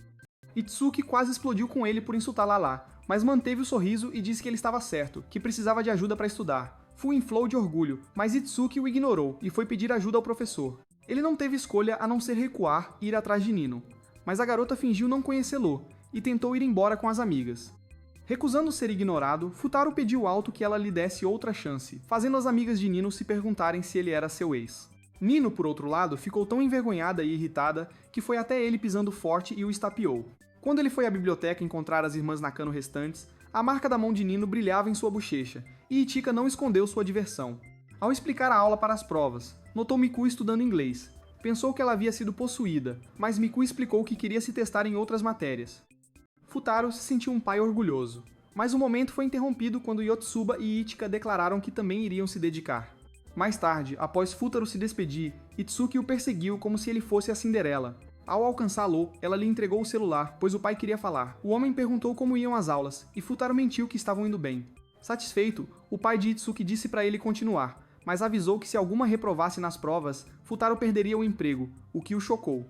Itsuki quase explodiu com ele por insultá-la lá, mas manteve o sorriso e disse que ele estava certo, que precisava de ajuda para estudar. Fu inflou de orgulho, mas Itsuki o ignorou e foi pedir ajuda ao professor. Ele não teve escolha a não ser recuar e ir atrás de Nino, mas a garota fingiu não conhecê-lo e tentou ir embora com as amigas. Recusando ser ignorado, Futaro pediu alto que ela lhe desse outra chance, fazendo as amigas de Nino se perguntarem se ele era seu ex. Nino, por outro lado, ficou tão envergonhada e irritada que foi até ele pisando forte e o estapeou. Quando ele foi à biblioteca encontrar as irmãs Nakano restantes, a marca da mão de Nino brilhava em sua bochecha, e Ichika não escondeu sua diversão. Ao explicar a aula para as provas, notou Miku estudando inglês. Pensou que ela havia sido possuída, mas Miku explicou que queria se testar em outras matérias. Futaro se sentiu um pai orgulhoso, mas o momento foi interrompido quando Yotsuba e Ichika declararam que também iriam se dedicar. Mais tarde, após Futaro se despedir, Itsuki o perseguiu como se ele fosse a Cinderela. Ao alcançá-lo, ela lhe entregou o celular, pois o pai queria falar. O homem perguntou como iam as aulas, e Futaro mentiu que estavam indo bem. Satisfeito, o pai de Itsuki disse para ele continuar, mas avisou que se alguma reprovasse nas provas, Futaro perderia o emprego, o que o chocou.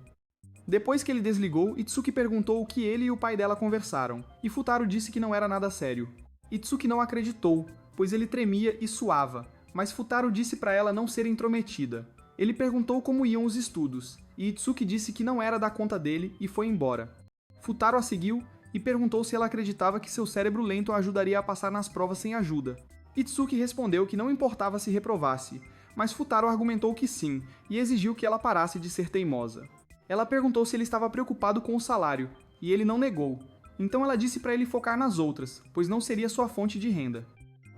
Depois que ele desligou, Itsuki perguntou o que ele e o pai dela conversaram, e Futaro disse que não era nada sério. Itsuki não acreditou, pois ele tremia e suava, mas Futaro disse para ela não ser intrometida. Ele perguntou como iam os estudos, e Itsuki disse que não era da conta dele e foi embora. Futaro a seguiu e perguntou se ela acreditava que seu cérebro lento a ajudaria a passar nas provas sem ajuda. Itsuki respondeu que não importava se reprovasse, mas Futaro argumentou que sim, e exigiu que ela parasse de ser teimosa. Ela perguntou se ele estava preocupado com o salário, e ele não negou. Então ela disse para ele focar nas outras, pois não seria sua fonte de renda.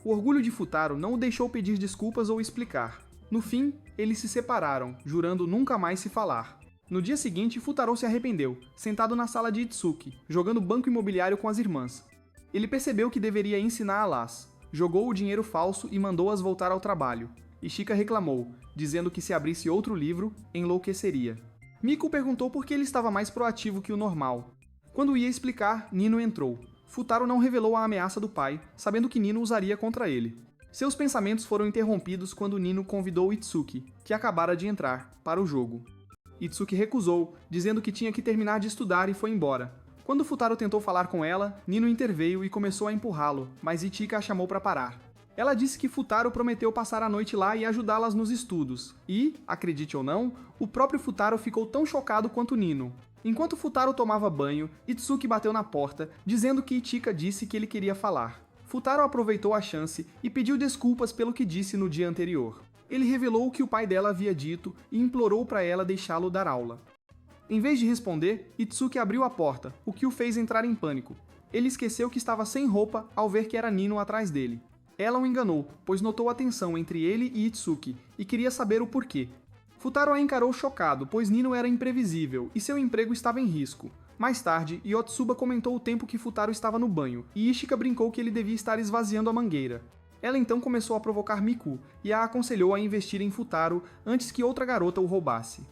O orgulho de Futaro não o deixou pedir desculpas ou explicar. No fim, eles se separaram, jurando nunca mais se falar. No dia seguinte, Futaro se arrependeu, sentado na sala de Itsuki, jogando banco imobiliário com as irmãs. Ele percebeu que deveria ensiná-las, jogou o dinheiro falso e mandou-as voltar ao trabalho. Ishika reclamou, dizendo que se abrisse outro livro, enlouqueceria. Miku perguntou por que ele estava mais proativo que o normal. Quando ia explicar, Nino entrou. Futaro não revelou a ameaça do pai, sabendo que Nino usaria contra ele. Seus pensamentos foram interrompidos quando Nino convidou Itsuki, que acabara de entrar, para o jogo. Itsuki recusou, dizendo que tinha que terminar de estudar e foi embora. Quando Futaro tentou falar com ela, Nino interveio e começou a empurrá-lo, mas Ichika a chamou para parar. Ela disse que Futaro prometeu passar a noite lá e ajudá-las nos estudos, e, acredite ou não, o próprio Futaro ficou tão chocado quanto Nino. Enquanto Futaro tomava banho, Itsuki bateu na porta, dizendo que Ichika disse que ele queria falar. Futaro aproveitou a chance e pediu desculpas pelo que disse no dia anterior. Ele revelou o que o pai dela havia dito e implorou para ela deixá-lo dar aula. Em vez de responder, Itsuki abriu a porta, o que o fez entrar em pânico. Ele esqueceu que estava sem roupa ao ver que era Nino atrás dele. Ela o enganou, pois notou a tensão entre ele e Itsuki e queria saber o porquê. Futaro a encarou chocado, pois Nino era imprevisível e seu emprego estava em risco. Mais tarde, Yotsuba comentou o tempo que Futaro estava no banho, e Ishika brincou que ele devia estar esvaziando a mangueira. Ela então começou a provocar Miku e a aconselhou a investir em Futaro antes que outra garota o roubasse.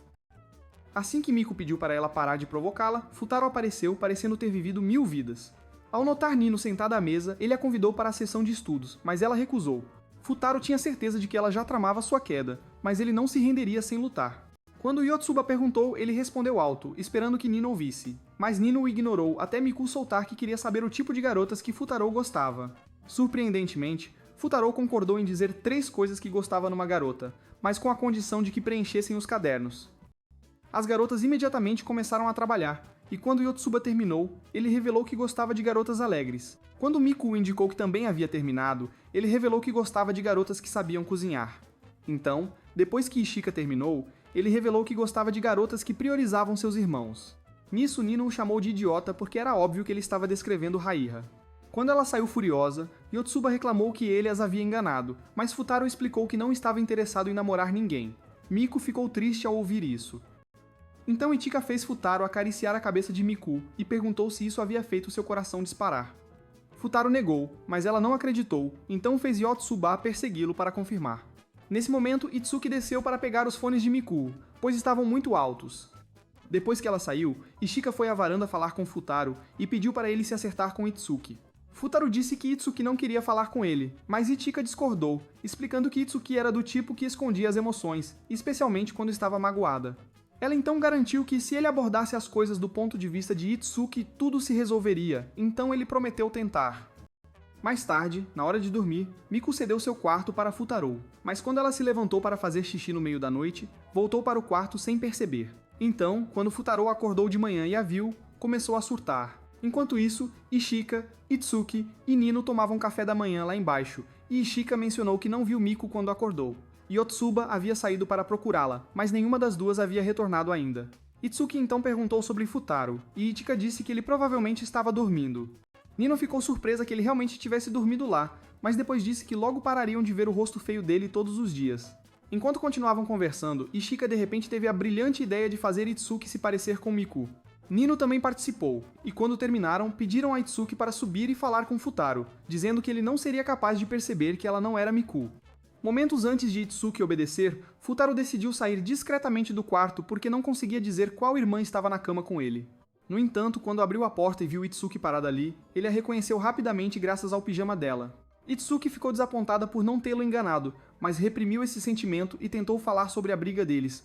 Assim que Miku pediu para ela parar de provocá-la, Futaro apareceu, parecendo ter vivido 1000 vidas. Ao notar Nino sentada à mesa, ele a convidou para a sessão de estudos, mas ela recusou. Futaro tinha certeza de que ela já tramava sua queda, mas ele não se renderia sem lutar. Quando Yotsuba perguntou, ele respondeu alto, esperando que Nino ouvisse. Mas Nino o ignorou até Miku soltar que queria saber o tipo de garotas que Futaro gostava. Surpreendentemente, Futaro concordou em dizer 3 coisas que gostava numa garota, mas com a condição de que preenchessem os cadernos. As garotas imediatamente começaram a trabalhar, e quando Yotsuba terminou, ele revelou que gostava de garotas alegres. Quando Miku indicou que também havia terminado, ele revelou que gostava de garotas que sabiam cozinhar. Então, depois que Ishika terminou, ele revelou que gostava de garotas que priorizavam seus irmãos. Nisso, Nino o chamou de idiota porque era óbvio que ele estava descrevendo Raiha. Quando ela saiu furiosa, Yotsuba reclamou que ele as havia enganado, mas Futaro explicou que não estava interessado em namorar ninguém. Miku ficou triste ao ouvir isso. Então Ichika fez Futaro acariciar a cabeça de Miku e perguntou se isso havia feito seu coração disparar. Futaro negou, mas ela não acreditou, então fez Yotsuba persegui-lo para confirmar. Nesse momento, Itsuki desceu para pegar os fones de Miku, pois estavam muito altos. Depois que ela saiu, Ishika foi à varanda falar com Futaro e pediu para ele se acertar com Itsuki. Futaro disse que Itsuki não queria falar com ele, mas Ichika discordou, explicando que Itsuki era do tipo que escondia as emoções, especialmente quando estava magoada. Ela então garantiu que se ele abordasse as coisas do ponto de vista de Itsuki, tudo se resolveria, então ele prometeu tentar. Mais tarde, na hora de dormir, Miku cedeu seu quarto para Futaro, mas quando ela se levantou para fazer xixi no meio da noite, voltou para o quarto sem perceber. Então, quando Futaro acordou de manhã e a viu, começou a surtar. Enquanto isso, Ishika, Itsuki e Nino tomavam café da manhã lá embaixo, e Ishika mencionou que não viu Miku quando acordou. Yotsuba havia saído para procurá-la, mas nenhuma das duas havia retornado ainda. Itsuki então perguntou sobre Futaro, e Ichika disse que ele provavelmente estava dormindo. Nino ficou surpresa que ele realmente tivesse dormido lá, mas depois disse que logo parariam de ver o rosto feio dele todos os dias. Enquanto continuavam conversando, Ishika de repente teve a brilhante ideia de fazer Itsuki se parecer com Miku. Nino também participou, e quando terminaram, pediram a Itsuki para subir e falar com Futaro, dizendo que ele não seria capaz de perceber que ela não era Miku. Momentos antes de Itsuki obedecer, Futaro decidiu sair discretamente do quarto porque não conseguia dizer qual irmã estava na cama com ele. No entanto, quando abriu a porta e viu Itsuki parada ali, ele a reconheceu rapidamente graças ao pijama dela. Itsuki ficou desapontada por não tê-lo enganado, mas reprimiu esse sentimento e tentou falar sobre a briga deles.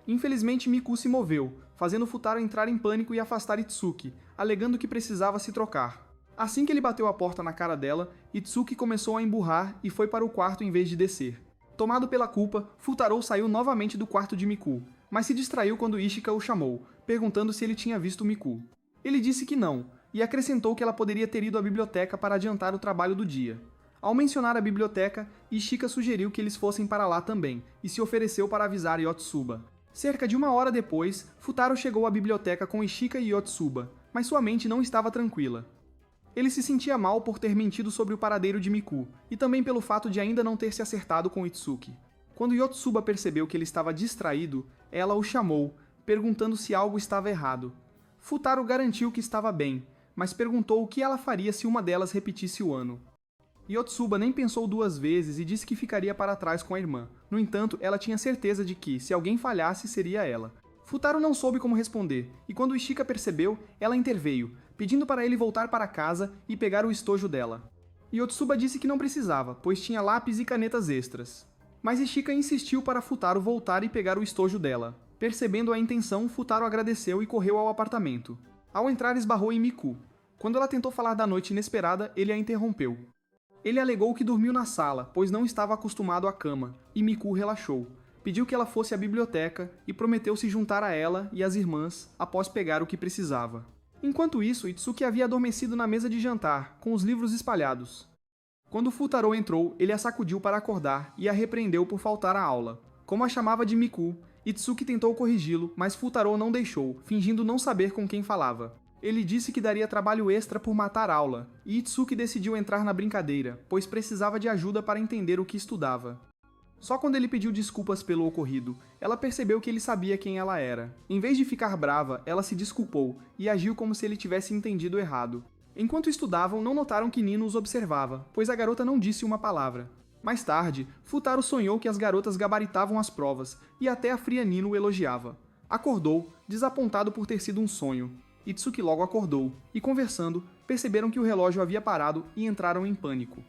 Infelizmente, Miku se moveu, fazendo Futaro entrar em pânico e afastar Itsuki, alegando que precisava se trocar. Assim que ele bateu a porta na cara dela, Itsuki começou a emburrar e foi para o quarto em vez de descer. Tomado pela culpa, Futaro saiu novamente do quarto de Miku, mas se distraiu quando Ishika o chamou, perguntando se ele tinha visto Miku. Ele disse que não, e acrescentou que ela poderia ter ido à biblioteca para adiantar o trabalho do dia. Ao mencionar a biblioteca, Ishika sugeriu que eles fossem para lá também, e se ofereceu para avisar Yotsuba. Cerca de 1 hora depois, Futaro chegou à biblioteca com Ishika e Yotsuba, mas sua mente não estava tranquila. Ele se sentia mal por ter mentido sobre o paradeiro de Miku, e também pelo fato de ainda não ter se acertado com Itsuki. Quando Yotsuba percebeu que ele estava distraído, ela o chamou, perguntando se algo estava errado. Futaro garantiu que estava bem, mas perguntou o que ela faria se uma delas repetisse o ano. Yotsuba nem pensou 2 vezes e disse que ficaria para trás com a irmã. No entanto, ela tinha certeza de que, se alguém falhasse, seria ela. Futaro não soube como responder, e quando Ishika percebeu, ela interveio, pedindo para ele voltar para casa e pegar o estojo dela. Yotsuba disse que não precisava, pois tinha lápis e canetas extras. Mas Ishika insistiu para Futaro voltar e pegar o estojo dela. Percebendo a intenção, Futaro agradeceu e correu ao apartamento. Ao entrar, esbarrou em Miku. Quando ela tentou falar da noite inesperada, ele a interrompeu. Ele alegou que dormiu na sala, pois não estava acostumado à cama, e Miku relaxou. Pediu que ela fosse à biblioteca e prometeu se juntar a ela e às irmãs após pegar o que precisava. Enquanto isso, Itsuki havia adormecido na mesa de jantar, com os livros espalhados. Quando Futaro entrou, ele a sacudiu para acordar e a repreendeu por faltar à aula. Como a chamava de Miku, Itsuki tentou corrigi-lo, mas Futaro não deixou, fingindo não saber com quem falava. Ele disse que daria trabalho extra por matar aula, e Itsuki decidiu entrar na brincadeira, pois precisava de ajuda para entender o que estudava. Só quando ele pediu desculpas pelo ocorrido, ela percebeu que ele sabia quem ela era. Em vez de ficar brava, ela se desculpou e agiu como se ele tivesse entendido errado. Enquanto estudavam, não notaram que Nino os observava, pois a garota não disse uma palavra. Mais tarde, Futaro sonhou que as garotas gabaritavam as provas, e até a fria Nino o elogiava. Acordou, desapontado por ter sido um sonho. Itsuki logo acordou, e conversando, perceberam que o relógio havia parado e entraram em pânico.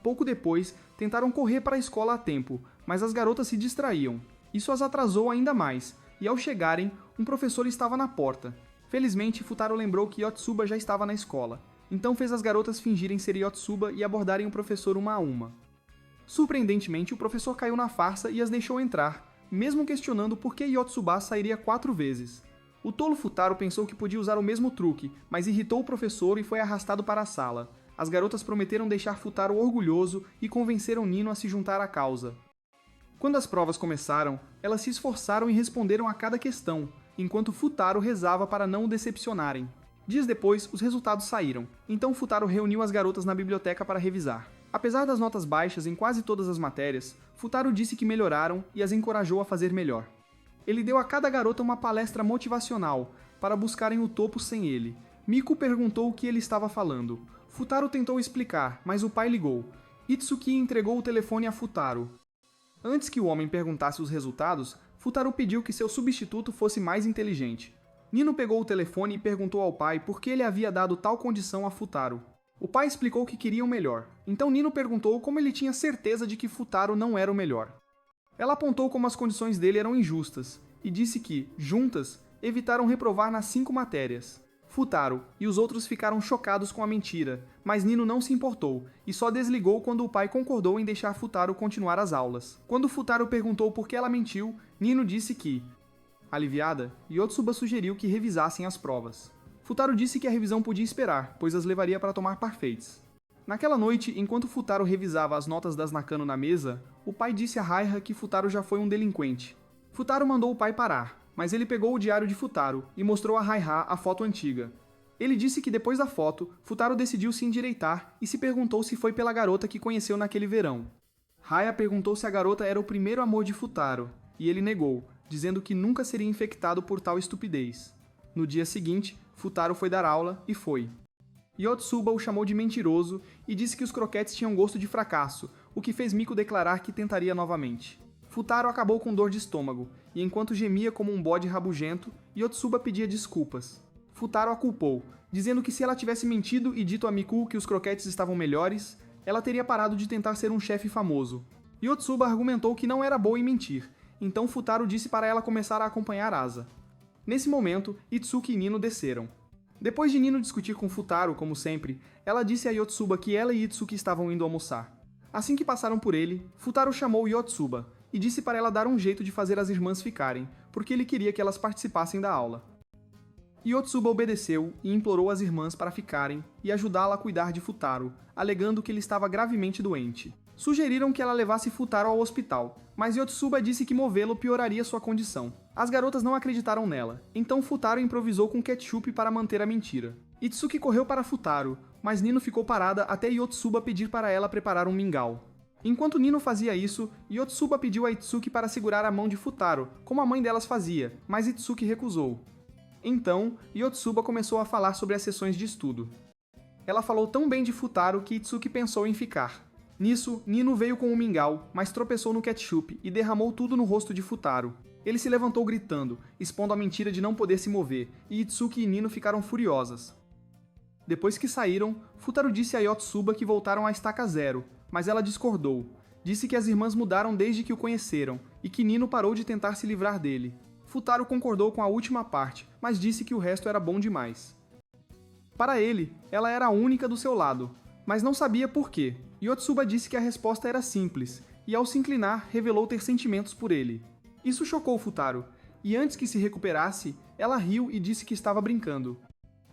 Pouco depois, tentaram correr para a escola a tempo, mas as garotas se distraíam. Isso as atrasou ainda mais, e ao chegarem, um professor estava na porta. Felizmente, Futaro lembrou que Yotsuba já estava na escola, então fez as garotas fingirem ser Yotsuba e abordarem o professor uma a uma. Surpreendentemente, o professor caiu na farsa e as deixou entrar, mesmo questionando por que Yotsuba sairia 4 vezes. O tolo Futaro pensou que podia usar o mesmo truque, mas irritou o professor e foi arrastado para a sala. As garotas prometeram deixar Futaro orgulhoso e convenceram Nino a se juntar à causa. Quando as provas começaram, elas se esforçaram e responderam a cada questão, enquanto Futaro rezava para não o decepcionarem. Dias depois, os resultados saíram, então Futaro reuniu as garotas na biblioteca para revisar. Apesar das notas baixas em quase todas as matérias, Futaro disse que melhoraram e as encorajou a fazer melhor. Ele deu a cada garota uma palestra motivacional, para buscarem o topo sem ele. Miku perguntou o que ele estava falando. Futaro tentou explicar, mas o pai ligou. Itsuki entregou o telefone a Futaro. Antes que o homem perguntasse os resultados, Futaro pediu que seu substituto fosse mais inteligente. Nino pegou o telefone e perguntou ao pai por que ele havia dado tal condição a Futaro. O pai explicou que queria o melhor, então Nino perguntou como ele tinha certeza de que Futaro não era o melhor. Ela apontou como as condições dele eram injustas, e disse que, juntas, evitaram reprovar nas 5 matérias. Futaro e os outros ficaram chocados com a mentira, mas Nino não se importou, e só desligou quando o pai concordou em deixar Futaro continuar as aulas. Quando Futaro perguntou por que ela mentiu, Nino disse que, aliviada, Yotsuba sugeriu que revisassem as provas. Futaro disse que a revisão podia esperar, pois as levaria para tomar parfeitos. Naquela noite, enquanto Futaro revisava as notas das Nakano na mesa, o pai disse a Raiha que Futaro já foi um delinquente. Futaro mandou o pai parar, mas ele pegou o diário de Futaro e mostrou a Raiha a foto antiga. Ele disse que depois da foto, Futaro decidiu se endireitar e se perguntou se foi pela garota que conheceu naquele verão. Raiha perguntou se a garota era o primeiro amor de Futaro, e ele negou, dizendo que nunca seria infectado por tal estupidez. No dia seguinte, Futaro foi dar aula e foi. Yotsuba o chamou de mentiroso e disse que os croquetes tinham gosto de fracasso, o que fez Miku declarar que tentaria novamente. Futaro acabou com dor de estômago, e enquanto gemia como um bode rabugento, Yotsuba pedia desculpas. Futaro a culpou, dizendo que se ela tivesse mentido e dito a Miku que os croquetes estavam melhores, ela teria parado de tentar ser um chefe famoso. Yotsuba argumentou que não era boa em mentir, então Futaro disse para ela começar a acompanhar Asa. Nesse momento, Itsuki e Nino desceram. Depois de Nino discutir com Futaro, como sempre, ela disse a Yotsuba que ela e Itsuki estavam indo almoçar. Assim que passaram por ele, Futaro chamou Yotsuba e disse para ela dar um jeito de fazer as irmãs ficarem, porque ele queria que elas participassem da aula. Yotsuba obedeceu e implorou às irmãs para ficarem e ajudá-la a cuidar de Futaro, alegando que ele estava gravemente doente. Sugeriram que ela levasse Futaro ao hospital, mas Yotsuba disse que movê-lo pioraria sua condição. As garotas não acreditaram nela, então Futaro improvisou com ketchup para manter a mentira. Itsuki correu para Futaro, mas Nino ficou parada até Yotsuba pedir para ela preparar um mingau. Enquanto Nino fazia isso, Yotsuba pediu a Itsuki para segurar a mão de Futaro, como a mãe delas fazia, mas Itsuki recusou. Então, Yotsuba começou a falar sobre as sessões de estudo. Ela falou tão bem de Futaro que Itsuki pensou em ficar. Nisso, Nino veio com o mingau, mas tropeçou no ketchup e derramou tudo no rosto de Futaro. Ele se levantou gritando, expondo a mentira de não poder se mover, e Itsuki e Nino ficaram furiosas. Depois que saíram, Futaro disse a Yotsuba que voltaram à estaca zero, mas ela discordou. Disse que as irmãs mudaram desde que o conheceram, e que Nino parou de tentar se livrar dele. Futaro concordou com a última parte, mas disse que o resto era bom demais. Para ele, ela era a única do seu lado, mas não sabia por quê. Yotsuba disse que a resposta era simples, e ao se inclinar, revelou ter sentimentos por ele. Isso chocou Futaro, e antes que se recuperasse, ela riu e disse que estava brincando.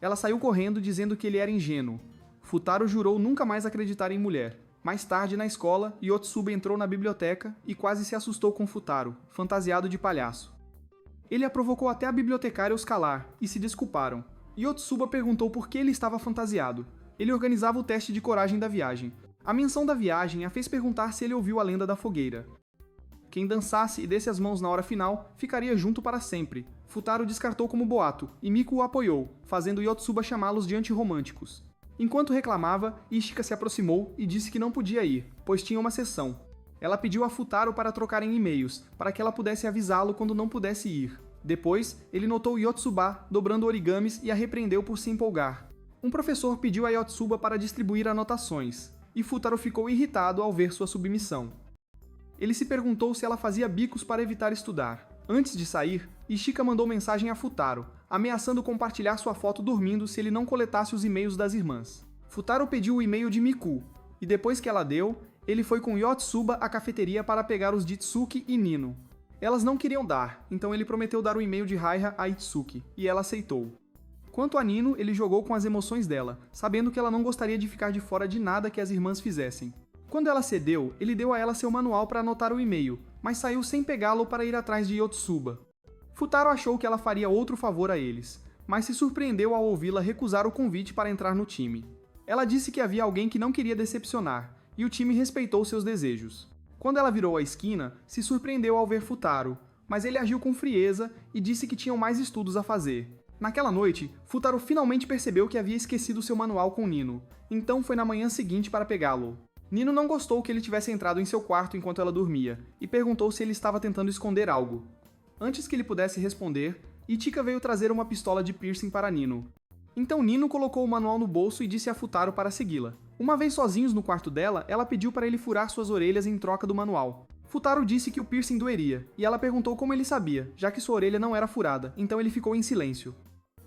Ela saiu correndo dizendo que ele era ingênuo. Futaro jurou nunca mais acreditar em mulher. Mais tarde, na escola, Yotsuba entrou na biblioteca e quase se assustou com Futaro, fantasiado de palhaço. Ele a provocou até a bibliotecária os calar, e se desculparam. Yotsuba perguntou por que ele estava fantasiado. Ele organizava o teste de coragem da viagem. A menção da viagem a fez perguntar se ele ouviu a lenda da fogueira. Quem dançasse e desse as mãos na hora final, ficaria junto para sempre. Futaro descartou como boato, e Miku o apoiou, fazendo Yotsuba chamá-los de antirromânticos. Enquanto reclamava, Ishika se aproximou e disse que não podia ir, pois tinha uma sessão. Ela pediu a Futaro para trocarem e-mails, para que ela pudesse avisá-lo quando não pudesse ir. Depois, ele notou Yotsuba dobrando origamis e a repreendeu por se empolgar. Um professor pediu a Yotsuba para distribuir anotações, e Futaro ficou irritado ao ver sua submissão. Ele se perguntou se ela fazia bicos para evitar estudar. Antes de sair, Ishika mandou mensagem a Futaro, ameaçando compartilhar sua foto dormindo se ele não coletasse os e-mails das irmãs. Futaro pediu o e-mail de Miku, e depois que ela deu, ele foi com Yotsuba à cafeteria para pegar os de Itsuki e Nino. Elas não queriam dar, então ele prometeu dar o e-mail de Raiha a Itsuki, e ela aceitou. Quanto a Nino, ele jogou com as emoções dela, sabendo que ela não gostaria de ficar de fora de nada que as irmãs fizessem. Quando ela cedeu, ele deu a ela seu manual para anotar o e-mail, mas saiu sem pegá-lo para ir atrás de Yotsuba. Futaro achou que ela faria outro favor a eles, mas se surpreendeu ao ouvi-la recusar o convite para entrar no time. Ela disse que havia alguém que não queria decepcionar, e o time respeitou seus desejos. Quando ela virou a esquina, se surpreendeu ao ver Futaro, mas ele agiu com frieza e disse que tinham mais estudos a fazer. Naquela noite, Futaro finalmente percebeu que havia esquecido seu manual com Nino, então foi na manhã seguinte para pegá-lo. Nino não gostou que ele tivesse entrado em seu quarto enquanto ela dormia, e perguntou se ele estava tentando esconder algo. Antes que ele pudesse responder, Ichika veio trazer uma pistola de piercing para Nino. Então Nino colocou o manual no bolso e disse a Futaro para segui-la. Uma vez sozinhos no quarto dela, ela pediu para ele furar suas orelhas em troca do manual. Futaro disse que o piercing doeria, e ela perguntou como ele sabia, já que sua orelha não era furada, então ele ficou em silêncio.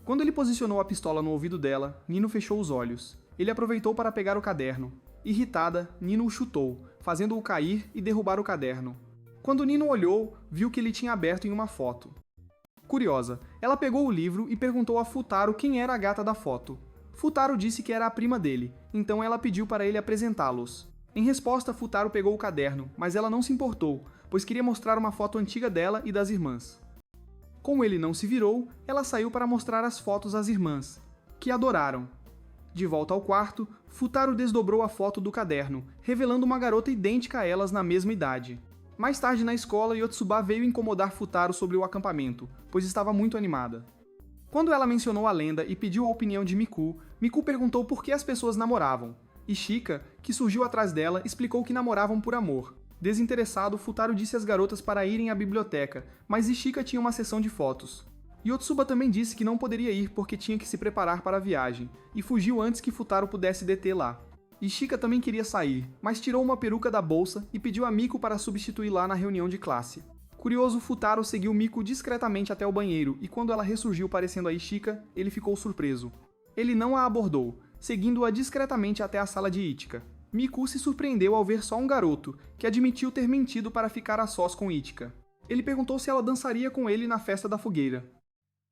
Quando ele posicionou a pistola no ouvido dela, Nino fechou os olhos. Ele aproveitou para pegar o caderno. Irritada, Nino o chutou, fazendo-o cair e derrubar o caderno. Quando Nino olhou, viu que ele tinha aberto em uma foto. Curiosa, ela pegou o livro e perguntou a Futaro quem era a gata da foto. Futaro disse que era a prima dele, então ela pediu para ele apresentá-los. Em resposta, Futaro pegou o caderno, mas ela não se importou, pois queria mostrar uma foto antiga dela e das irmãs. Como ele não se virou, ela saiu para mostrar as fotos às irmãs, que adoraram. De volta ao quarto, Futaro desdobrou a foto do caderno, revelando uma garota idêntica a elas na mesma idade. Mais tarde na escola, Yotsuba veio incomodar Futaro sobre o acampamento, pois estava muito animada. Quando ela mencionou a lenda e pediu a opinião de Miku, Miku perguntou por que as pessoas namoravam. Ishika, que surgiu atrás dela, explicou que namoravam por amor. Desinteressado, Futaro disse às garotas para irem à biblioteca, mas Ishika tinha uma sessão de fotos. Yotsuba também disse que não poderia ir porque tinha que se preparar para a viagem, e fugiu antes que Futaro pudesse detê-la. Ishika também queria sair, mas tirou uma peruca da bolsa e pediu a Miku para substituí-la na reunião de classe. Curioso, Futaro seguiu Miku discretamente até o banheiro, e quando ela ressurgiu parecendo a Ishika, ele ficou surpreso. Ele não a abordou, seguindo-a discretamente até a sala de Ichika. Miku se surpreendeu ao ver só um garoto, que admitiu ter mentido para ficar a sós com Ichika. Ele perguntou se ela dançaria com ele na festa da fogueira.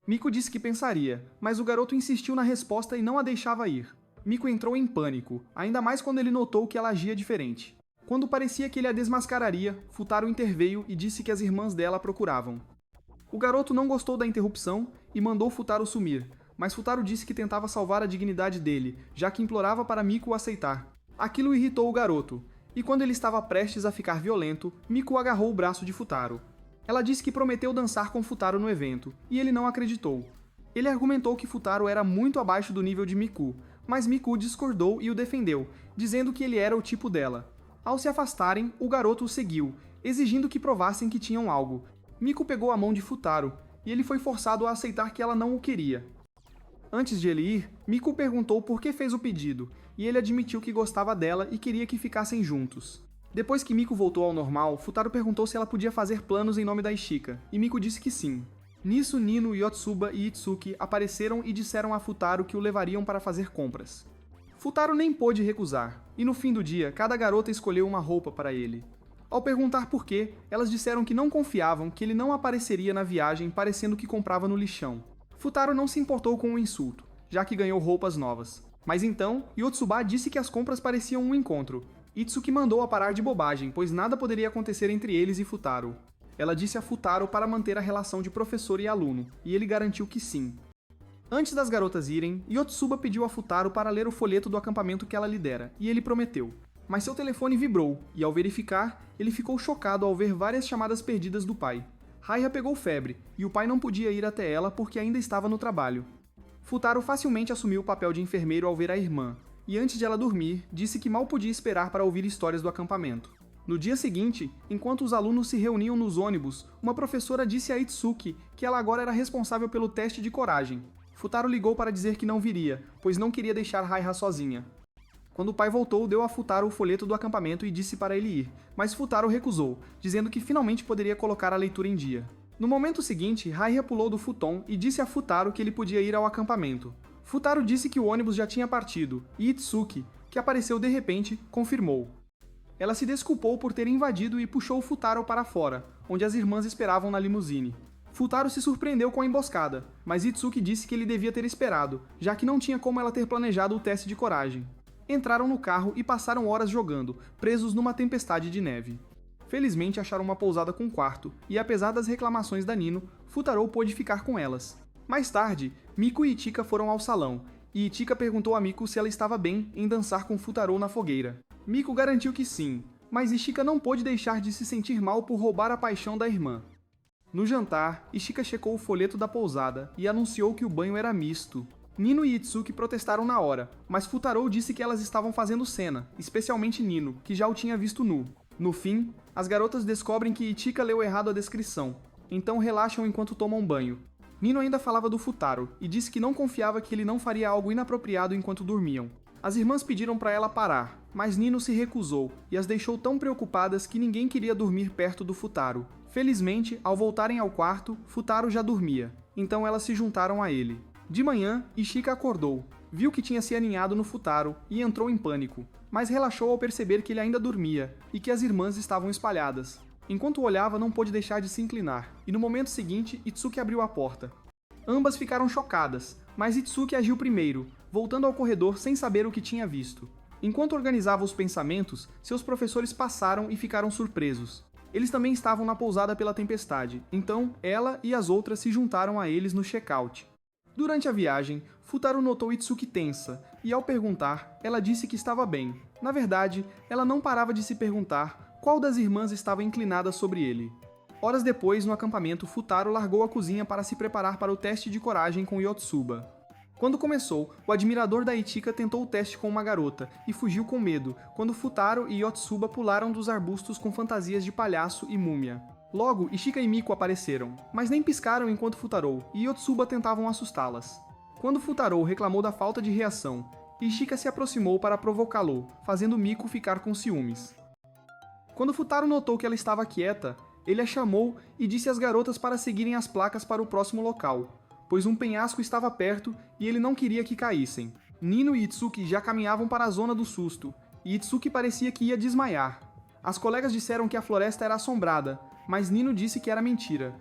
Miku disse que pensaria, mas o garoto insistiu na resposta e não a deixava ir. Miku entrou em pânico, ainda mais quando ele notou que ela agia diferente. Quando parecia que ele a desmascararia, Futaro interveio e disse que as irmãs dela a procuravam. O garoto não gostou da interrupção e mandou Futaro sumir, mas Futaro disse que tentava salvar a dignidade dele, já que implorava para Miku o aceitar. Aquilo irritou o garoto, e quando ele estava prestes a ficar violento, Miku agarrou o braço de Futaro. Ela disse que prometeu dançar com Futaro no evento, e ele não acreditou. Ele argumentou que Futaro era muito abaixo do nível de Miku, mas Miku discordou e o defendeu, dizendo que ele era o tipo dela. Ao se afastarem, o garoto o seguiu, exigindo que provassem que tinham algo. Miku pegou a mão de Futaro, e ele foi forçado a aceitar que ela não o queria. Antes de ele ir, Miku perguntou por que fez o pedido, e ele admitiu que gostava dela e queria que ficassem juntos. Depois que Miku voltou ao normal, Futaro perguntou se ela podia fazer planos em nome da Ishika, e Miku disse que sim. Nisso, Nino, Yotsuba e Itsuki apareceram e disseram a Futaro que o levariam para fazer compras. Futaro nem pôde recusar, e no fim do dia, cada garota escolheu uma roupa para ele. Ao perguntar por quê, elas disseram que não confiavam que ele não apareceria na viagem parecendo que comprava no lixão. Futaro não se importou com o insulto, já que ganhou roupas novas. Mas então, Yotsuba disse que as compras pareciam um encontro. Itsuki mandou-a parar de bobagem, pois nada poderia acontecer entre eles e Futaro. Ela disse a Futaro para manter a relação de professor e aluno, e ele garantiu que sim. Antes das garotas irem, Yotsuba pediu a Futaro para ler o folheto do acampamento que ela lidera, e ele prometeu. Mas seu telefone vibrou, e ao verificar, ele ficou chocado ao ver várias chamadas perdidas do pai. Raiha pegou febre, e o pai não podia ir até ela porque ainda estava no trabalho. Futaro facilmente assumiu o papel de enfermeiro ao ver a irmã, e antes de ela dormir, disse que mal podia esperar para ouvir histórias do acampamento. No dia seguinte, enquanto os alunos se reuniam nos ônibus, uma professora disse a Itsuki que ela agora era responsável pelo teste de coragem. Futaro ligou para dizer que não viria, pois não queria deixar Raiha sozinha. Quando o pai voltou, deu a Futaro o folheto do acampamento e disse para ele ir, mas Futaro recusou, dizendo que finalmente poderia colocar a leitura em dia. No momento seguinte, Raiha pulou do futon e disse a Futaro que ele podia ir ao acampamento. Futaro disse que o ônibus já tinha partido, e Itsuki, que apareceu de repente, confirmou. Ela se desculpou por ter invadido e puxou Futaro para fora, onde as irmãs esperavam na limusine. Futaro se surpreendeu com a emboscada, mas Itsuki disse que ele devia ter esperado, já que não tinha como ela ter planejado o teste de coragem. Entraram no carro e passaram horas jogando, presos numa tempestade de neve. Felizmente acharam uma pousada com quarto, e apesar das reclamações da Nino, Futaro pôde ficar com elas. Mais tarde, Miku e Ichika foram ao salão, e Ichika perguntou a Miku se ela estava bem em dançar com Futaro na fogueira. Miku garantiu que sim, mas Ichika não pôde deixar de se sentir mal por roubar a paixão da irmã. No jantar, Ichika checou o folheto da pousada e anunciou que o banho era misto. Nino e Itsuki protestaram na hora, mas Futaro disse que elas estavam fazendo cena, especialmente Nino, que já o tinha visto nu. No fim, as garotas descobrem que Ichika leu errado a descrição, então relaxam enquanto tomam banho. Nino ainda falava do Futaro e disse que não confiava que ele não faria algo inapropriado enquanto dormiam. As irmãs pediram para ela parar, mas Nino se recusou e as deixou tão preocupadas que ninguém queria dormir perto do Futaro. Felizmente, ao voltarem ao quarto, Futaro já dormia, então elas se juntaram a ele. De manhã, Ichika acordou, viu que tinha se aninhado no Futaro e entrou em pânico, mas relaxou ao perceber que ele ainda dormia e que as irmãs estavam espalhadas. Enquanto olhava, não pôde deixar de se inclinar, e no momento seguinte, Itsuki abriu a porta. Ambas ficaram chocadas, mas Itsuki agiu primeiro, voltando ao corredor sem saber o que tinha visto. Enquanto organizava os pensamentos, seus professores passaram e ficaram surpresos. Eles também estavam na pousada pela tempestade, então ela e as outras se juntaram a eles no check-out. Durante a viagem, Futaro notou Itsuki tensa, e ao perguntar, ela disse que estava bem. Na verdade, ela não parava de se perguntar qual das irmãs estava inclinada sobre ele. Horas depois, no acampamento, Futaro largou a cozinha para se preparar para o teste de coragem com Yotsuba. Quando começou, o admirador da Ichika tentou o teste com uma garota e fugiu com medo, quando Futaro e Yotsuba pularam dos arbustos com fantasias de palhaço e múmia. Logo, Ichika e Miku apareceram, mas nem piscaram enquanto Futaro e Yotsuba tentavam assustá-las. Quando Futaro reclamou da falta de reação, Ichika se aproximou para provocá-lo, fazendo Miku ficar com ciúmes. Quando Futaro notou que ela estava quieta, ele a chamou e disse às garotas para seguirem as placas para o próximo local, pois um penhasco estava perto e ele não queria que caíssem. Nino e Itsuki já caminhavam para a zona do susto, e Itsuki parecia que ia desmaiar. As colegas disseram que a floresta era assombrada, mas Nino disse que era mentira.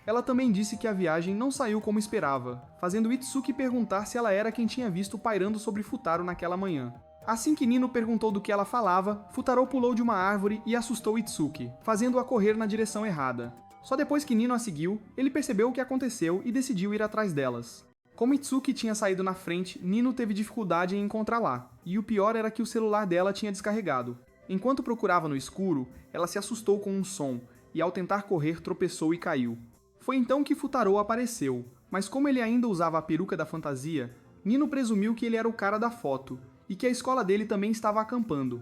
Ela também disse que a viagem não saiu como esperava, fazendo Itsuki perguntar se ela era quem tinha visto pairando sobre Futaro naquela manhã. Assim que Nino perguntou do que ela falava, Futaro pulou de uma árvore e assustou Itsuki, fazendo-a correr na direção errada. Só depois que Nino a seguiu, ele percebeu o que aconteceu e decidiu ir atrás delas. Como Itsuki tinha saído na frente, Nino teve dificuldade em encontrá-la, e o pior era que o celular dela tinha descarregado. Enquanto procurava no escuro, ela se assustou com um som, e ao tentar correr tropeçou e caiu. Foi então que Futaro apareceu, mas como ele ainda usava a peruca da fantasia, Nino presumiu que ele era o cara da foto, e que a escola dele também estava acampando.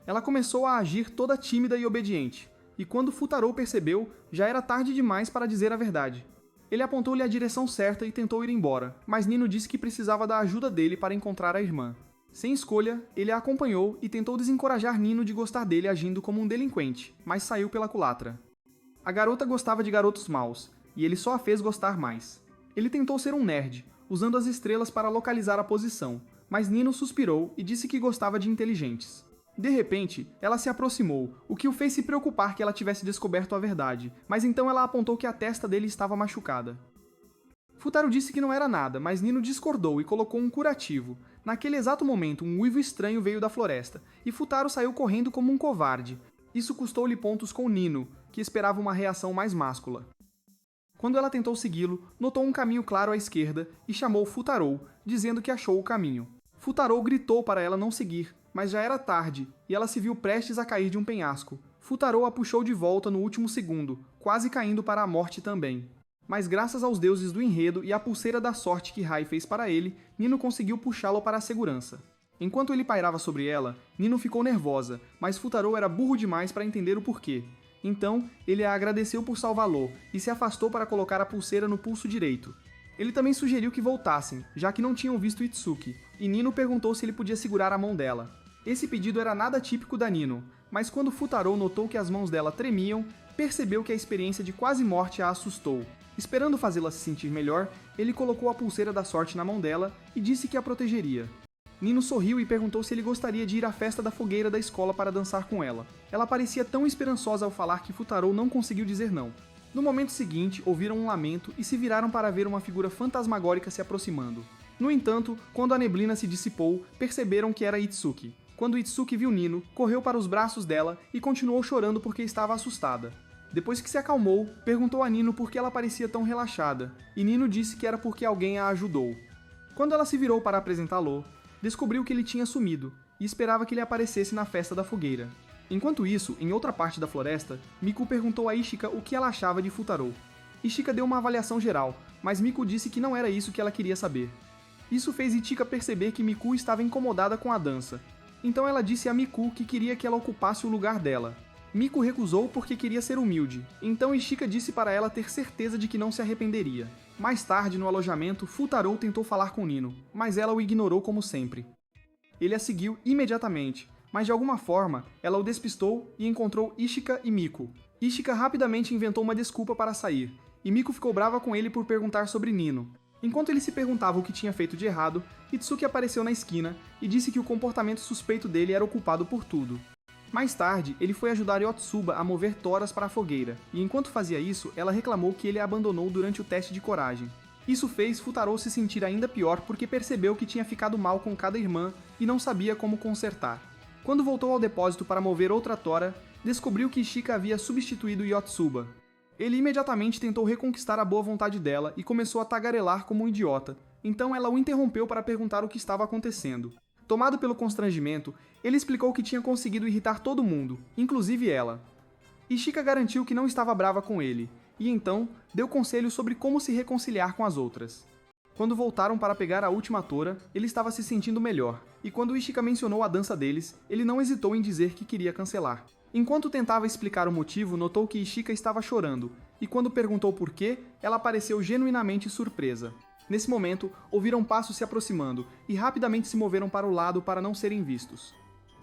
Ela começou a agir toda tímida e obediente, e quando Futaro percebeu, já era tarde demais para dizer a verdade. Ele apontou-lhe a direção certa e tentou ir embora, mas Nino disse que precisava da ajuda dele para encontrar a irmã. Sem escolha, ele a acompanhou e tentou desencorajar Nino de gostar dele agindo como um delinquente, mas saiu pela culatra. A garota gostava de garotos maus, e ele só a fez gostar mais. Ele tentou ser um nerd, usando as estrelas para localizar a posição, mas Nino suspirou e disse que gostava de inteligentes. De repente, ela se aproximou, o que o fez se preocupar que ela tivesse descoberto a verdade, mas então ela apontou que a testa dele estava machucada. Futaro disse que não era nada, mas Nino discordou e colocou um curativo. Naquele exato momento, um uivo estranho veio da floresta, e Futaro saiu correndo como um covarde. Isso custou-lhe pontos com Nino, que esperava uma reação mais máscula. Quando ela tentou segui-lo, notou um caminho claro à esquerda e chamou Futarou, dizendo que achou o caminho. Futarou gritou para ela não seguir, mas já era tarde, e ela se viu prestes a cair de um penhasco. Futarou a puxou de volta no último segundo, quase caindo para a morte também. Mas graças aos deuses do enredo e à pulseira da sorte que Rai fez para ele, Nino conseguiu puxá-lo para a segurança. Enquanto ele pairava sobre ela, Nino ficou nervosa, mas Futarou era burro demais para entender o porquê. Então, ele a agradeceu por salvá-lo e se afastou para colocar a pulseira no pulso direito. Ele também sugeriu que voltassem, já que não tinham visto Itsuki, e Nino perguntou se ele podia segurar a mão dela. Esse pedido era nada típico da Nino, mas quando Futarou notou que as mãos dela tremiam, percebeu que a experiência de quase morte a assustou. Esperando fazê-la se sentir melhor, ele colocou a pulseira da sorte na mão dela e disse que a protegeria. Nino sorriu e perguntou se ele gostaria de ir à festa da fogueira da escola para dançar com ela. Ela parecia tão esperançosa ao falar que Futarou não conseguiu dizer não. No momento seguinte, ouviram um lamento e se viraram para ver uma figura fantasmagórica se aproximando. No entanto, quando a neblina se dissipou, perceberam que era Itsuki. Quando Itsuki viu Nino, correu para os braços dela e continuou chorando porque estava assustada. Depois que se acalmou, perguntou a Nino por que ela parecia tão relaxada, e Nino disse que era porque alguém a ajudou. Quando ela se virou para apresentá-lo, descobriu que ele tinha sumido, e esperava que ele aparecesse na festa da fogueira. Enquanto isso, em outra parte da floresta, Miku perguntou a Ishika o que ela achava de Futarou. Ishika deu uma avaliação geral, mas Miku disse que não era isso que ela queria saber. Isso fez Ishika perceber que Miku estava incomodada com a dança. Então ela disse a Miku que queria que ela ocupasse o lugar dela. Miku recusou porque queria ser humilde, então Ishika disse para ela ter certeza de que não se arrependeria. Mais tarde, no alojamento, Futarou tentou falar com Nino, mas ela o ignorou como sempre. Ele a seguiu imediatamente, mas de alguma forma, ela o despistou e encontrou Ishika e Miku. Ishika rapidamente inventou uma desculpa para sair, e Miku ficou brava com ele por perguntar sobre Nino. Enquanto ele se perguntava o que tinha feito de errado, Itsuki apareceu na esquina e disse que o comportamento suspeito dele era o culpado por tudo. Mais tarde, ele foi ajudar Yotsuba a mover toras para a fogueira, e enquanto fazia isso, ela reclamou que ele a abandonou durante o teste de coragem. Isso fez Futarou se sentir ainda pior porque percebeu que tinha ficado mal com cada irmã e não sabia como consertar. Quando voltou ao depósito para mover outra tora, descobriu que Ishika havia substituído Yotsuba. Ele imediatamente tentou reconquistar a boa vontade dela e começou a tagarelar como um idiota, então ela o interrompeu para perguntar o que estava acontecendo. Tomado pelo constrangimento, ele explicou que tinha conseguido irritar todo mundo, inclusive ela. Ishika garantiu que não estava brava com ele, e então deu conselhos sobre como se reconciliar com as outras. Quando voltaram para pegar a última tora, ele estava se sentindo melhor, e quando Ishika mencionou a dança deles, ele não hesitou em dizer que queria cancelar. Enquanto tentava explicar o motivo, notou que Ishika estava chorando, e quando perguntou por quê, ela pareceu genuinamente surpresa. Nesse momento, ouviram passos se aproximando, e rapidamente se moveram para o lado para não serem vistos.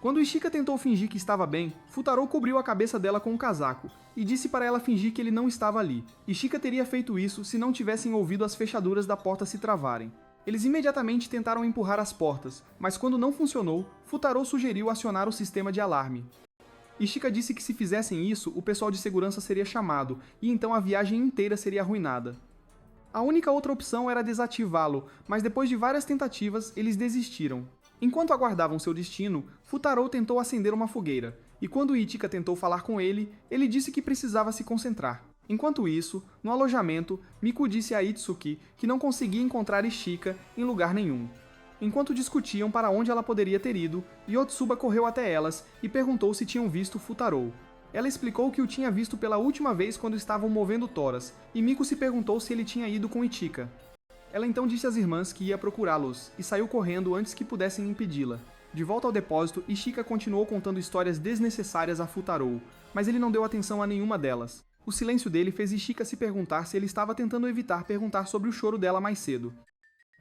Quando Ishika tentou fingir que estava bem, Futarou cobriu a cabeça dela com um casaco, e disse para ela fingir que ele não estava ali. Ishika teria feito isso se não tivessem ouvido as fechaduras da porta se travarem. Eles imediatamente tentaram empurrar as portas, mas quando não funcionou, Futarou sugeriu acionar o sistema de alarme. Ishika disse que se fizessem isso, o pessoal de segurança seria chamado, e então a viagem inteira seria arruinada. A única outra opção era desativá-lo, mas depois de várias tentativas, eles desistiram. Enquanto aguardavam seu destino, Futarou tentou acender uma fogueira, e quando Ichika tentou falar com ele, ele disse que precisava se concentrar. Enquanto isso, no alojamento, Miku disse a Itsuki que não conseguia encontrar Ishika em lugar nenhum. Enquanto discutiam para onde ela poderia ter ido, Yotsuba correu até elas e perguntou se tinham visto Futarou. Ela explicou que o tinha visto pela última vez quando estavam movendo toras, e Miku se perguntou se ele tinha ido com Ichika. Ela então disse às irmãs que ia procurá-los, e saiu correndo antes que pudessem impedi-la. De volta ao depósito, Ishika continuou contando histórias desnecessárias a Futarou, mas ele não deu atenção a nenhuma delas. O silêncio dele fez Ishika se perguntar se ele estava tentando evitar perguntar sobre o choro dela mais cedo.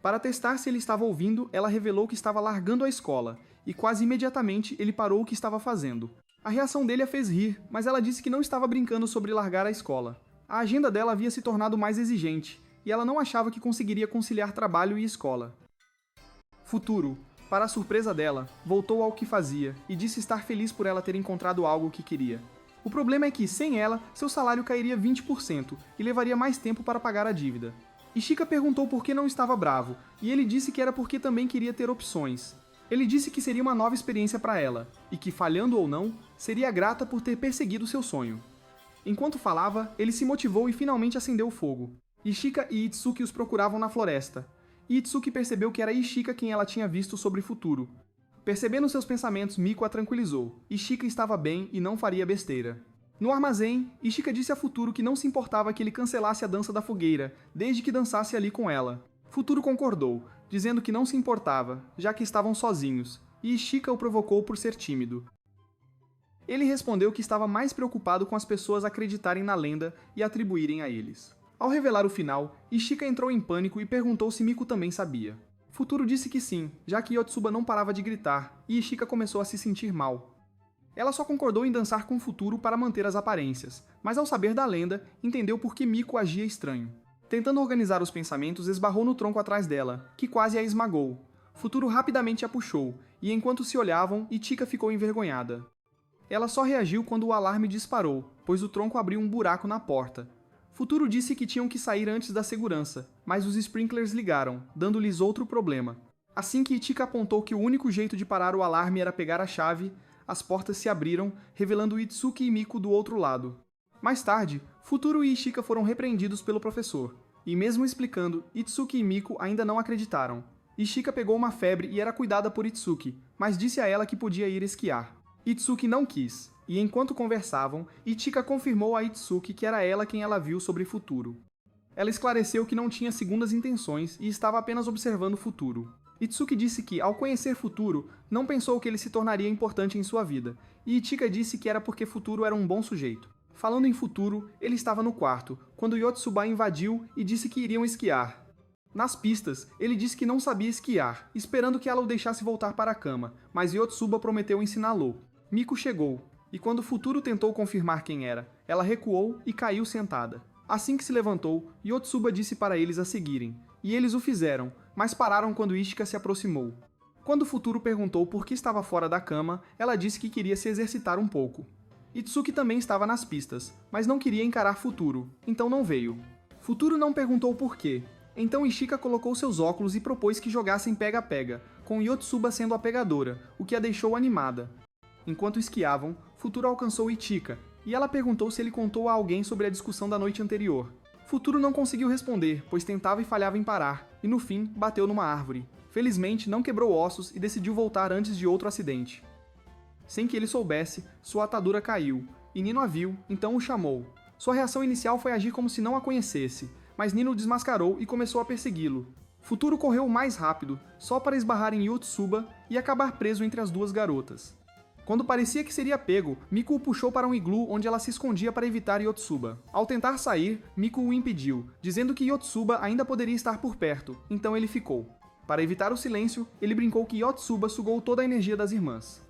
Para testar se ele estava ouvindo, ela revelou que estava largando a escola, e quase imediatamente ele parou o que estava fazendo. A reação dele a fez rir, mas ela disse que não estava brincando sobre largar a escola. A agenda dela havia se tornado mais exigente, e ela não achava que conseguiria conciliar trabalho e escola. Futuro, para a surpresa dela, voltou ao que fazia e disse estar feliz por ela ter encontrado algo que queria. O problema é que, sem ela, seu salário cairia 20% e levaria mais tempo para pagar a dívida. Ishika perguntou por que não estava bravo, e ele disse que era porque também queria ter opções. Ele disse que seria uma nova experiência para ela, e que, falhando ou não, seria grata por ter perseguido seu sonho. Enquanto falava, ele se motivou e finalmente acendeu o fogo. Ishika e Itsuki os procuravam na floresta, e Itsuki percebeu que era Ishika quem ela tinha visto sobre o futuro. Percebendo seus pensamentos, Miko a tranquilizou. Ishika estava bem e não faria besteira. No armazém, Ishika disse a Futuro que não se importava que ele cancelasse a dança da fogueira, desde que dançasse ali com ela. Futuro concordou, dizendo que não se importava, já que estavam sozinhos, e Ishika o provocou por ser tímido. Ele respondeu que estava mais preocupado com as pessoas acreditarem na lenda e atribuírem a eles. Ao revelar o final, Ishika entrou em pânico e perguntou se Miko também sabia. Futuro disse que sim, já que Yotsuba não parava de gritar, e Ishika começou a se sentir mal. Ela só concordou em dançar com Futuro para manter as aparências, mas ao saber da lenda, entendeu por que Miko agia estranho. Tentando organizar os pensamentos, esbarrou no tronco atrás dela, que quase a esmagou. Futuro rapidamente a puxou, e enquanto se olhavam, Ichika ficou envergonhada. Ela só reagiu quando o alarme disparou, pois o tronco abriu um buraco na porta. Futuro disse que tinham que sair antes da segurança, mas os sprinklers ligaram, dando-lhes outro problema. Assim que Ichika apontou que o único jeito de parar o alarme era pegar a chave, as portas se abriram, revelando Itsuki e Miko do outro lado. Mais tarde, Futuro e Ichika foram repreendidos pelo professor, e mesmo explicando, Itsuki e Miko ainda não acreditaram. Ichika pegou uma febre e era cuidada por Itsuki, mas disse a ela que podia ir esquiar. Itsuki não quis, e enquanto conversavam, Ichika confirmou a Itsuki que era ela quem ela viu sobre Futuro. Ela esclareceu que não tinha segundas intenções e estava apenas observando Futuro. Itsuki disse que, ao conhecer Futuro, não pensou que ele se tornaria importante em sua vida, e Ichika disse que era porque Futuro era um bom sujeito. Falando em Futuro, ele estava no quarto, quando Yotsuba invadiu e disse que iriam esquiar. Nas pistas, ele disse que não sabia esquiar, esperando que ela o deixasse voltar para a cama, mas Yotsuba prometeu ensiná-lo. Miko chegou, e quando Futuro tentou confirmar quem era, ela recuou e caiu sentada. Assim que se levantou, Yotsuba disse para eles a seguirem, e eles o fizeram, mas pararam quando Ishika se aproximou. Quando Futuro perguntou por que estava fora da cama, ela disse que queria se exercitar um pouco. Itsuki também estava nas pistas, mas não queria encarar Futuro, então não veio. Futuro não perguntou por quê, então Ishika colocou seus óculos e propôs que jogassem pega-pega, com Yotsuba sendo a pegadora, o que a deixou animada. Enquanto esquiavam, Futuro alcançou Ichika, e ela perguntou se ele contou a alguém sobre a discussão da noite anterior. Futuro não conseguiu responder, pois tentava e falhava em parar, e no fim, bateu numa árvore. Felizmente, não quebrou ossos e decidiu voltar antes de outro acidente. Sem que ele soubesse, sua atadura caiu, e Nino a viu, então o chamou. Sua reação inicial foi agir como se não a conhecesse, mas Nino o desmascarou e começou a persegui-lo. Futuro correu o mais rápido, só para esbarrar em Yotsuba e acabar preso entre as duas garotas. Quando parecia que seria pego, Miko o puxou para um iglu onde ela se escondia para evitar Yotsuba. Ao tentar sair, Miko o impediu, dizendo que Yotsuba ainda poderia estar por perto, então ele ficou. Para evitar o silêncio, ele brincou que Yotsuba sugou toda a energia das irmãs.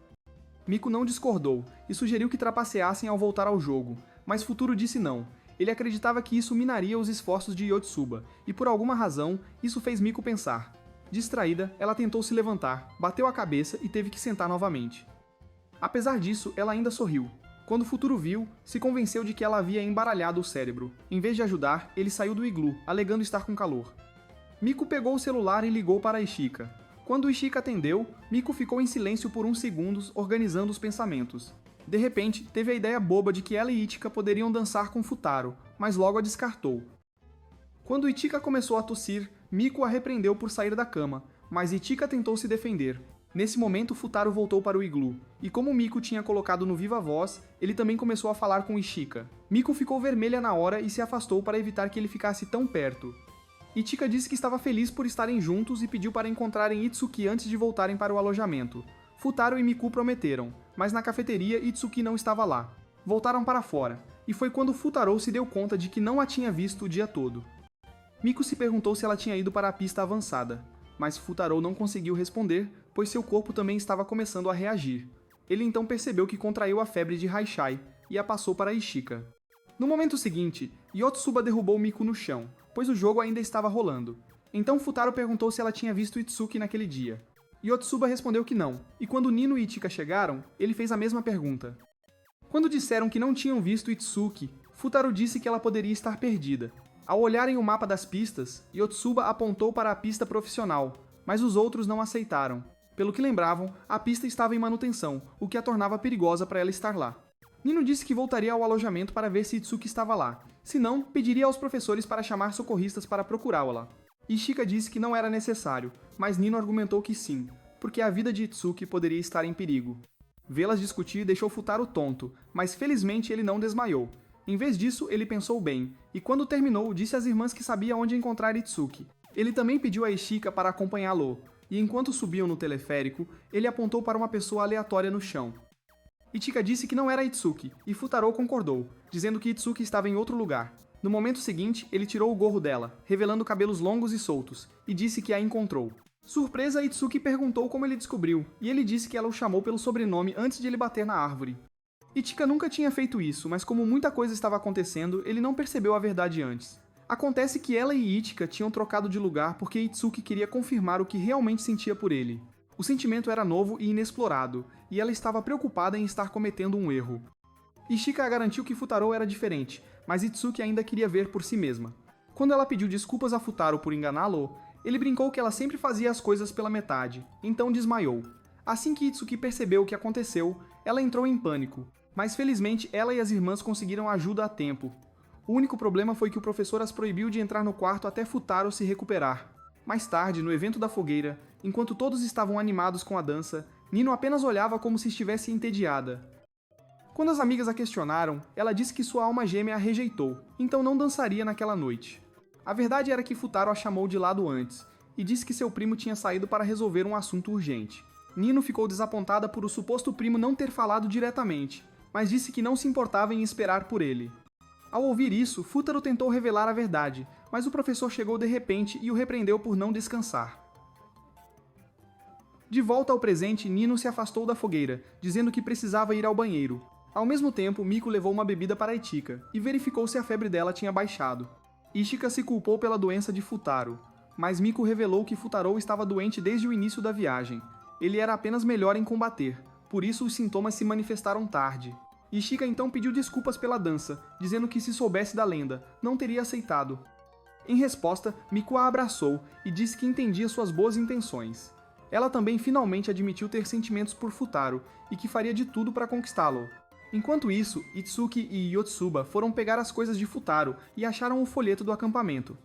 Miko não discordou e sugeriu que trapaceassem ao voltar ao jogo, mas Futuro disse não. Ele acreditava que isso minaria os esforços de Yotsuba, e por alguma razão, isso fez Miko pensar. Distraída, ela tentou se levantar, bateu a cabeça e teve que sentar novamente. Apesar disso, ela ainda sorriu. Quando o Futuro viu, se convenceu de que ela havia embaralhado o cérebro. Em vez de ajudar, ele saiu do iglu, alegando estar com calor. Miko pegou o celular e ligou para Ishika. Quando Ishika atendeu, Miko ficou em silêncio por uns segundos, organizando os pensamentos. De repente, teve a ideia boba de que ela e Ichika poderiam dançar com Futaro, mas logo a descartou. Quando Ichika começou a tossir, Miko a repreendeu por sair da cama, mas Ichika tentou se defender. Nesse momento, Futaro voltou para o iglu, e como Miko tinha colocado no viva voz, ele também começou a falar com Ishika. Miko ficou vermelha na hora e se afastou para evitar que ele ficasse tão perto. Ichika disse que estava feliz por estarem juntos e pediu para encontrarem Itsuki antes de voltarem para o alojamento. Futaro e Miku prometeram, mas na cafeteria Itsuki não estava lá. Voltaram para fora, e foi quando Futaro se deu conta de que não a tinha visto o dia todo. Miko se perguntou se ela tinha ido para a pista avançada, mas Futaro não conseguiu responder, pois seu corpo também estava começando a reagir. Ele então percebeu que contraiu a febre de Haishai e a passou para Ishika. No momento seguinte, Yotsuba derrubou Miku no chão, pois o jogo ainda estava rolando. Então Futaro perguntou se ela tinha visto Itsuki naquele dia. Yotsuba respondeu que não, e quando Nino e Ichika chegaram, ele fez a mesma pergunta. Quando disseram que não tinham visto Itsuki, Futaro disse que ela poderia estar perdida. Ao olharem o mapa das pistas, Yotsuba apontou para a pista profissional, mas os outros não aceitaram. Pelo que lembravam, a pista estava em manutenção, o que a tornava perigosa para ela estar lá. Nino disse que voltaria ao alojamento para ver se Itsuki estava lá, se não, pediria aos professores para chamar socorristas para procurá-la. Ichika disse que não era necessário, mas Nino argumentou que sim, porque a vida de Itsuki poderia estar em perigo. Vê-las discutir deixou Futaro tonto, mas felizmente ele não desmaiou. Em vez disso, ele pensou bem, e quando terminou, disse às irmãs que sabia onde encontrar Itsuki. Ele também pediu a Ichika para acompanhá-lo, e enquanto subiam no teleférico, ele apontou para uma pessoa aleatória no chão. Ichika disse que não era Itsuki, e Futaro concordou, dizendo que Itsuki estava em outro lugar. No momento seguinte, ele tirou o gorro dela, revelando cabelos longos e soltos, e disse que a encontrou. Surpresa, Itsuki perguntou como ele descobriu, e ele disse que ela o chamou pelo sobrenome antes de ele bater na árvore. Ichika nunca tinha feito isso, mas como muita coisa estava acontecendo, ele não percebeu a verdade antes. Acontece que ela e Ichika tinham trocado de lugar porque Itsuki queria confirmar o que realmente sentia por ele. O sentimento era novo e inexplorado, e ela estava preocupada em estar cometendo um erro. Ichika garantiu que Futaro era diferente, mas Itsuki ainda queria ver por si mesma. Quando ela pediu desculpas a Futaro por enganá-lo, ele brincou que ela sempre fazia as coisas pela metade, então desmaiou. Assim que Itsuki percebeu o que aconteceu, ela entrou em pânico, mas felizmente ela e as irmãs conseguiram ajuda a tempo. O único problema foi que o professor as proibiu de entrar no quarto até Futaro se recuperar. Mais tarde, no evento da fogueira, enquanto todos estavam animados com a dança, Nino apenas olhava como se estivesse entediada. Quando as amigas a questionaram, ela disse que sua alma gêmea a rejeitou, então não dançaria naquela noite. A verdade era que Futaro a chamou de lado antes, e disse que seu primo tinha saído para resolver um assunto urgente. Nino ficou desapontada por o suposto primo não ter falado diretamente, mas disse que não se importava em esperar por ele. Ao ouvir isso, Futaro tentou revelar a verdade, mas o professor chegou de repente e o repreendeu por não descansar. De volta ao presente, Nino se afastou da fogueira, dizendo que precisava ir ao banheiro. Ao mesmo tempo, Miku levou uma bebida para Ichika, e verificou se a febre dela tinha baixado. Ichika se culpou pela doença de Futaro, mas Miku revelou que Futaro estava doente desde o início da viagem. Ele era apenas melhor em combater, por isso os sintomas se manifestaram tarde. Ichika então pediu desculpas pela dança, dizendo que se soubesse da lenda, não teria aceitado. Em resposta, Miku a abraçou e disse que entendia suas boas intenções. Ela também finalmente admitiu ter sentimentos por Futaro e que faria de tudo para conquistá-lo. Enquanto isso, Itsuki e Yotsuba foram pegar as coisas de Futaro e acharam o folheto do acampamento.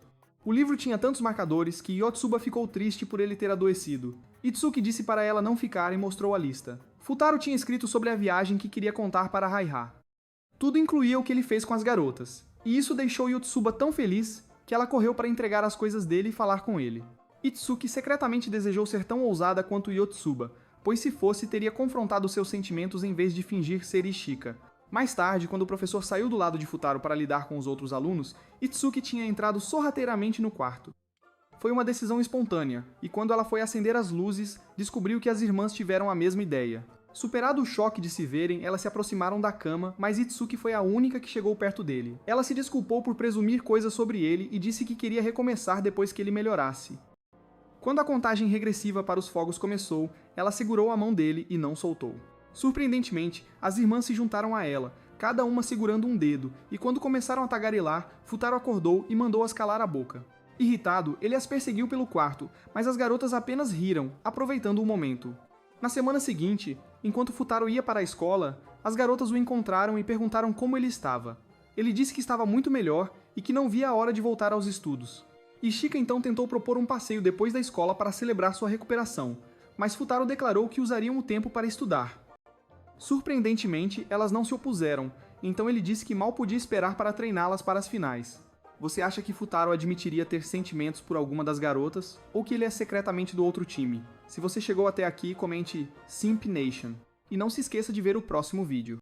O livro tinha tantos marcadores que Yotsuba ficou triste por ele ter adoecido. Itsuki disse para ela não ficar e mostrou a lista. Futaro tinha escrito sobre a viagem que queria contar para Raiha. Tudo incluía o que ele fez com as garotas, e isso deixou Yotsuba tão feliz que ela correu para entregar as coisas dele e falar com ele. Itsuki secretamente desejou ser tão ousada quanto Yotsuba, pois se fosse, teria confrontado seus sentimentos em vez de fingir ser Ichika. Mais tarde, quando o professor saiu do lado de Futaro para lidar com os outros alunos, Itsuki tinha entrado sorrateiramente no quarto. Foi uma decisão espontânea, e quando ela foi acender as luzes, descobriu que as irmãs tiveram a mesma ideia. Superado o choque de se verem, elas se aproximaram da cama, mas Itsuki foi a única que chegou perto dele. Ela se desculpou por presumir coisas sobre ele e disse que queria recomeçar depois que ele melhorasse. Quando a contagem regressiva para os fogos começou, ela segurou a mão dele e não soltou. Surpreendentemente, as irmãs se juntaram a ela, cada uma segurando um dedo, e quando começaram a tagarelar, Futaro acordou e mandou-as calar a boca. Irritado, ele as perseguiu pelo quarto, mas as garotas apenas riram, aproveitando o momento. Na semana seguinte, enquanto Futaro ia para a escola, as garotas o encontraram e perguntaram como ele estava. Ele disse que estava muito melhor e que não via a hora de voltar aos estudos. Ichika então tentou propor um passeio depois da escola para celebrar sua recuperação, mas Futaro declarou que usariam o tempo para estudar. Surpreendentemente, elas não se opuseram, então ele disse que mal podia esperar para treiná-las para as finais. Você acha que Futaro admitiria ter sentimentos por alguma das garotas, ou que ele é secretamente do outro time? Se você chegou até aqui, comente Simp Nation. E não se esqueça de ver o próximo vídeo.